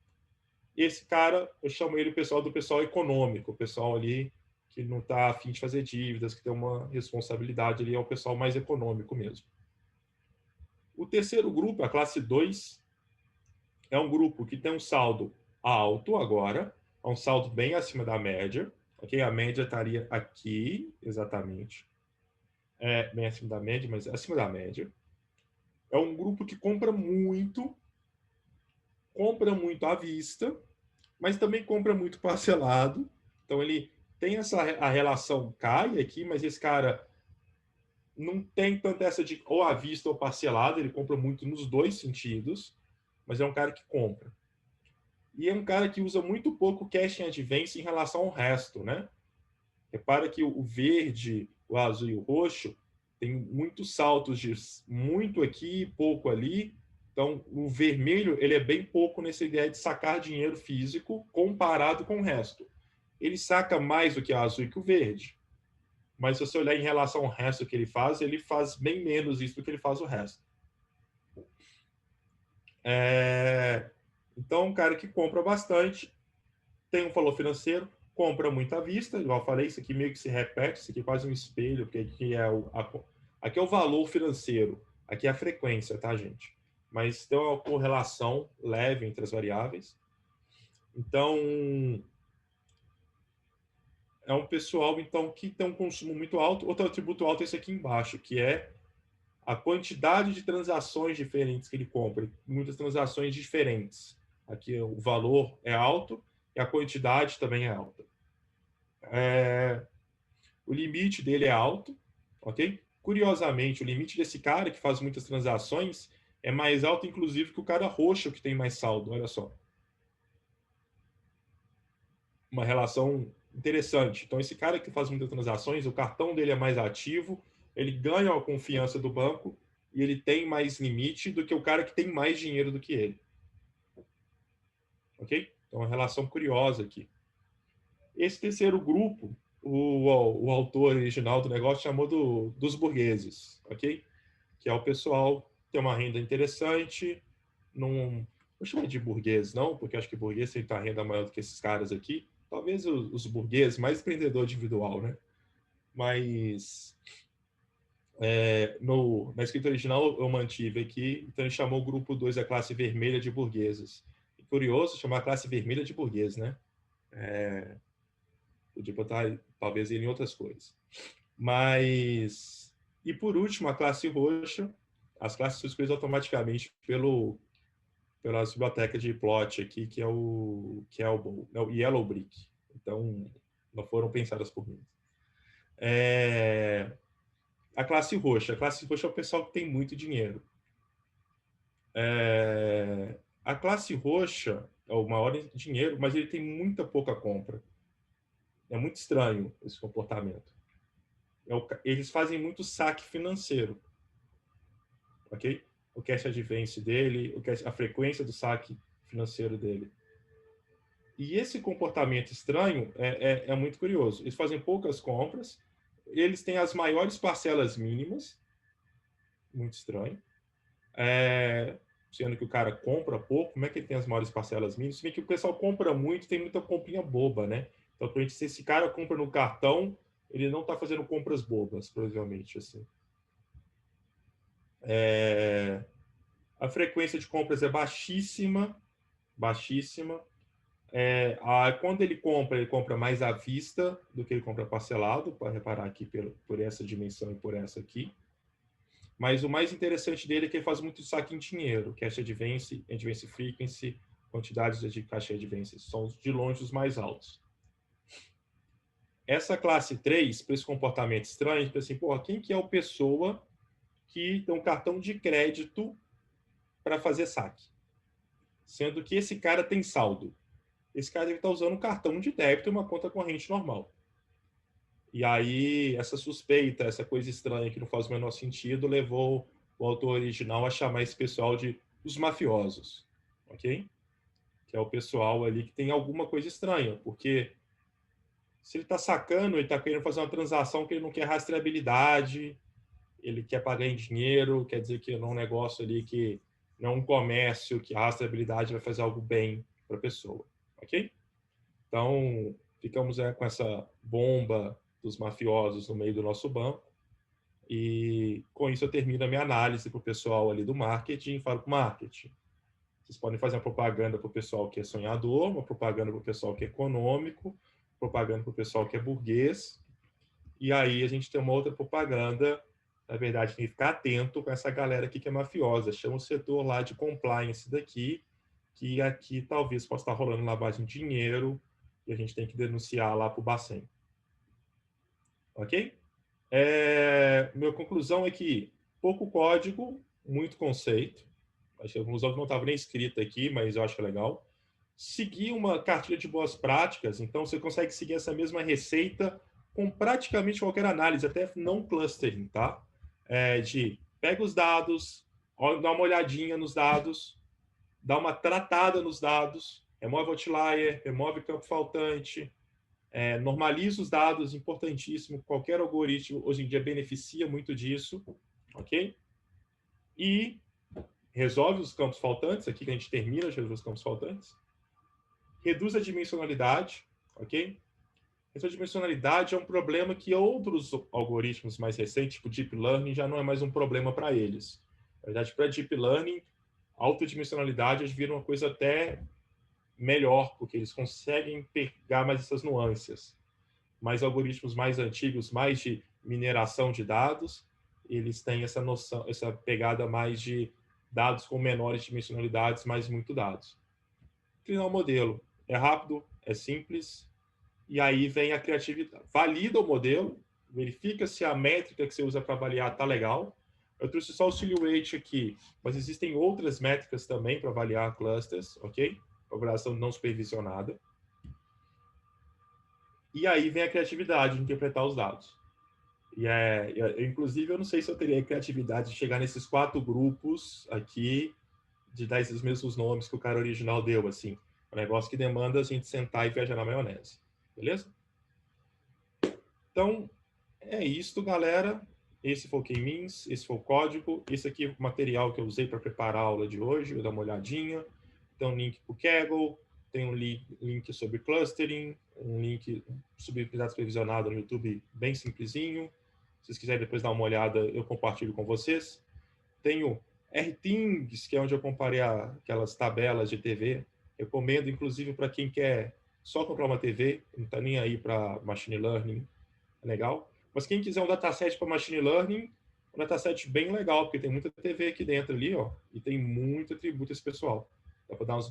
Esse cara, eu chamo ele o pessoal do pessoal econômico, o pessoal ali que não está a fim de fazer dívidas, que tem uma responsabilidade ali, é o pessoal mais econômico mesmo. O terceiro grupo, a classe 2, é um grupo que tem um saldo alto agora, é um saldo bem acima da média, ok? A média estaria aqui, exatamente. É bem acima da média, mas acima da média. É um grupo que compra muito à vista, mas também compra muito parcelado. Então ele tem a relação cai aqui, mas esse cara não tem tanta essa de ou à vista ou parcelado, ele compra muito nos dois sentidos, mas é um cara que compra. E é um cara que usa muito pouco cash em advance em relação ao resto, né? Repara que o verde, o azul e o roxo tem muitos saltos de muito aqui, pouco ali. Então, o vermelho ele é bem pouco nessa ideia de sacar dinheiro físico comparado com o resto. Ele saca mais do que o azul e que o verde. Mas se você olhar em relação ao resto que ele faz bem menos isso do que ele faz o resto. Então, um cara que compra bastante, tem um valor financeiro, compra muito à vista, igual eu falei, isso aqui meio que se repete, isso aqui é quase um espelho, porque aqui é o valor financeiro, aqui é a frequência, tá, gente? Mas tem uma correlação leve entre as variáveis. Então, é um pessoal então que tem um consumo muito alto. Outro atributo alto é esse aqui embaixo, que é a quantidade de transações diferentes que ele compra, muitas transações diferentes. Aqui o valor é alto e a quantidade também é alta. O limite dele é alto, ok? Curiosamente, o limite desse cara que faz muitas transações é mais alto, inclusive, que o cara roxo que tem mais saldo. Olha só. Uma relação interessante. Então, esse cara que faz muitas transações, o cartão dele é mais ativo, ele ganha a confiança do banco e ele tem mais limite do que o cara que tem mais dinheiro do que ele. Ok? Então, uma relação curiosa aqui. Esse terceiro grupo, o autor original do negócio chamou dos burgueses, ok? Que é o pessoal que tem uma renda interessante, não chamo de burguês não, porque acho que burguês tem uma renda maior do que esses caras aqui. Talvez os burgueses, mais empreendedor individual, né? Mas na escrita original eu mantive aqui, então ele chamou o grupo 2 a classe vermelha de burgueses. E curioso chamar a classe vermelha de burguês, né? Podia botar talvez ele em outras coisas. Mas, e por último, a classe roxa, as classes são escolhidas automaticamente pela biblioteca de plot aqui, que é o Yellow Brick. Então, não foram pensadas por mim. A classe roxa é o pessoal que tem muito dinheiro. A classe roxa é o maior dinheiro, mas ele tem muita pouca compra. É muito estranho esse comportamento. Eles fazem muito saque financeiro, ok? O cash advance dele, a frequência do saque financeiro dele. E esse comportamento estranho é muito curioso. Eles fazem poucas compras, eles têm as maiores parcelas mínimas, muito estranho. Sendo que o cara compra pouco, como é que ele tem as maiores parcelas mínimas? Se bem que o pessoal compra muito, tem muita comprinha boba, né? Então, se esse cara compra no cartão, ele não está fazendo compras bobas, provavelmente, assim. A frequência de compras é baixíssima, baixíssima. Quando ele compra mais à vista do que ele compra parcelado, para reparar aqui por essa dimensão e por essa aqui. Mas o mais interessante dele é que ele faz muito saque em dinheiro, cash advance, advance frequency, quantidades de cash advance, são de longe os mais altos. Essa classe 3, para esse comportamento estranho, assim, porra, quem que é a pessoa que tem um cartão de crédito para fazer saque? Sendo que esse cara tem saldo. Esse cara deve estar usando um cartão de débito e uma conta corrente normal. E aí, essa suspeita, essa coisa estranha que não faz o menor sentido, levou o autor original a chamar esse pessoal de os mafiosos, ok? Que é o pessoal ali que tem alguma coisa estranha, porque se ele está sacando, ele está querendo fazer uma transação que ele não quer rastreabilidade, ele quer pagar em dinheiro, quer dizer que não é um negócio ali que não é um comércio, que a rastreabilidade vai fazer algo bem para a pessoa, ok? Então, ficamos com essa bomba dos mafiosos no meio do nosso banco. E com isso eu termino a minha análise para o pessoal ali do marketing e falo para o marketing. Vocês podem fazer uma propaganda para o pessoal que é sonhador, uma propaganda para o pessoal que é econômico, propaganda para o pessoal que é burguês. E aí a gente tem uma outra propaganda, na verdade, tem que ficar atento com essa galera aqui que é mafiosa. Chama o setor lá de compliance daqui, que aqui talvez possa estar rolando lavagem de dinheiro e a gente tem que denunciar lá para o Bacen. Ok? Minha conclusão é que pouco código, muito conceito. Acho que a conclusão que não estava nem escrita aqui, mas eu acho legal. Seguir uma cartilha de boas práticas, então você consegue seguir essa mesma receita com praticamente qualquer análise, até não clustering, tá? De pega os dados, dá uma olhadinha nos dados, dá uma tratada nos dados, remove outlier, remove campo faltante, normaliza os dados, importantíssimo. Qualquer algoritmo hoje em dia beneficia muito disso, ok? E resolve os campos faltantes, aqui que a gente termina de resolver os campos faltantes. Reduz a dimensionalidade, ok? Essa dimensionalidade é um problema que outros algoritmos mais recentes, tipo Deep Learning, já não é mais um problema para eles. Na verdade, para Deep Learning, autodimensionalidade vira uma coisa até melhor, porque eles conseguem pegar mais essas nuances. Mas algoritmos mais antigos, mais de mineração de dados, eles têm essa noção, essa pegada mais de dados com menores dimensionalidades, mas muito dados. Treinar o modelo é rápido, é simples, e aí vem a criatividade. Valida o modelo, verifica se a métrica que você usa para avaliar está legal. Eu trouxe só o silhouette aqui, mas existem outras métricas também para avaliar clusters, ok? Avaliação não supervisionada. E aí vem a criatividade de interpretar os dados. Inclusive, eu não sei se eu teria a criatividade de chegar nesses 4 grupos aqui, de dar esses mesmos nomes que o cara original deu, assim. Um negócio que demanda a gente sentar e viajar na maionese. Beleza? Então, é isso, galera. Esse foi o K-Means, esse foi o código. Esse aqui é o material que eu usei para preparar a aula de hoje. Vou dar uma olhadinha. Tem um link para o Kaggle, tem um link sobre clustering, um link sobre dados previsionados no YouTube bem simplesinho. Se vocês quiserem depois dar uma olhada, eu compartilho com vocês. Tenho RTings, que é onde eu comparei aquelas tabelas de TV. Recomendo, inclusive, para quem quer só comprar uma TV, não está nem aí para machine learning, é legal. Mas quem quiser um dataset para machine learning, um dataset bem legal, porque tem muita TV aqui dentro ali, ó, e tem muito atributo esse pessoal.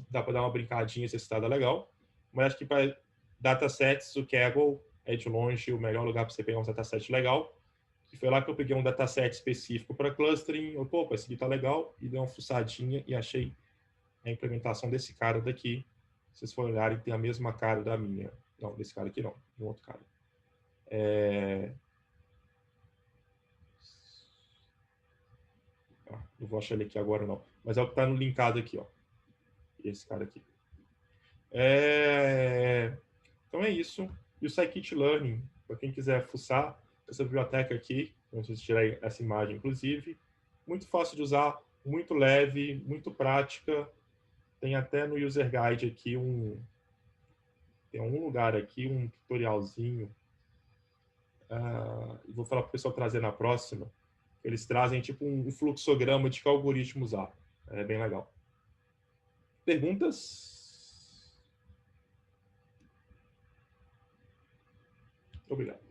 Dá para dar uma brincadinha se esse estado é legal. Mas acho que para datasets, o Kaggle é de longe o melhor lugar para você pegar um dataset legal. E foi lá que eu peguei um dataset específico para clustering. Pô, esse aqui tá legal. E dei uma fuçadinha e achei a implementação desse cara daqui. Se vocês forem olharem, tem a mesma cara da minha. Não, desse cara aqui não. Um outro cara. Não vou achar ele aqui agora, não. Mas é o que está no linkado aqui, ó. Esse cara aqui. Então é isso. E o Scikit-Learning, para quem quiser fuçar, essa biblioteca aqui, vamos tirar essa imagem, inclusive. Muito fácil de usar, muito leve, muito prática. Tem até no User Guide aqui tem um lugar aqui, um tutorialzinho. Vou falar para o pessoal trazer na próxima. Eles trazem tipo um fluxograma de que algoritmo usar. É bem legal. Perguntas? Obrigado.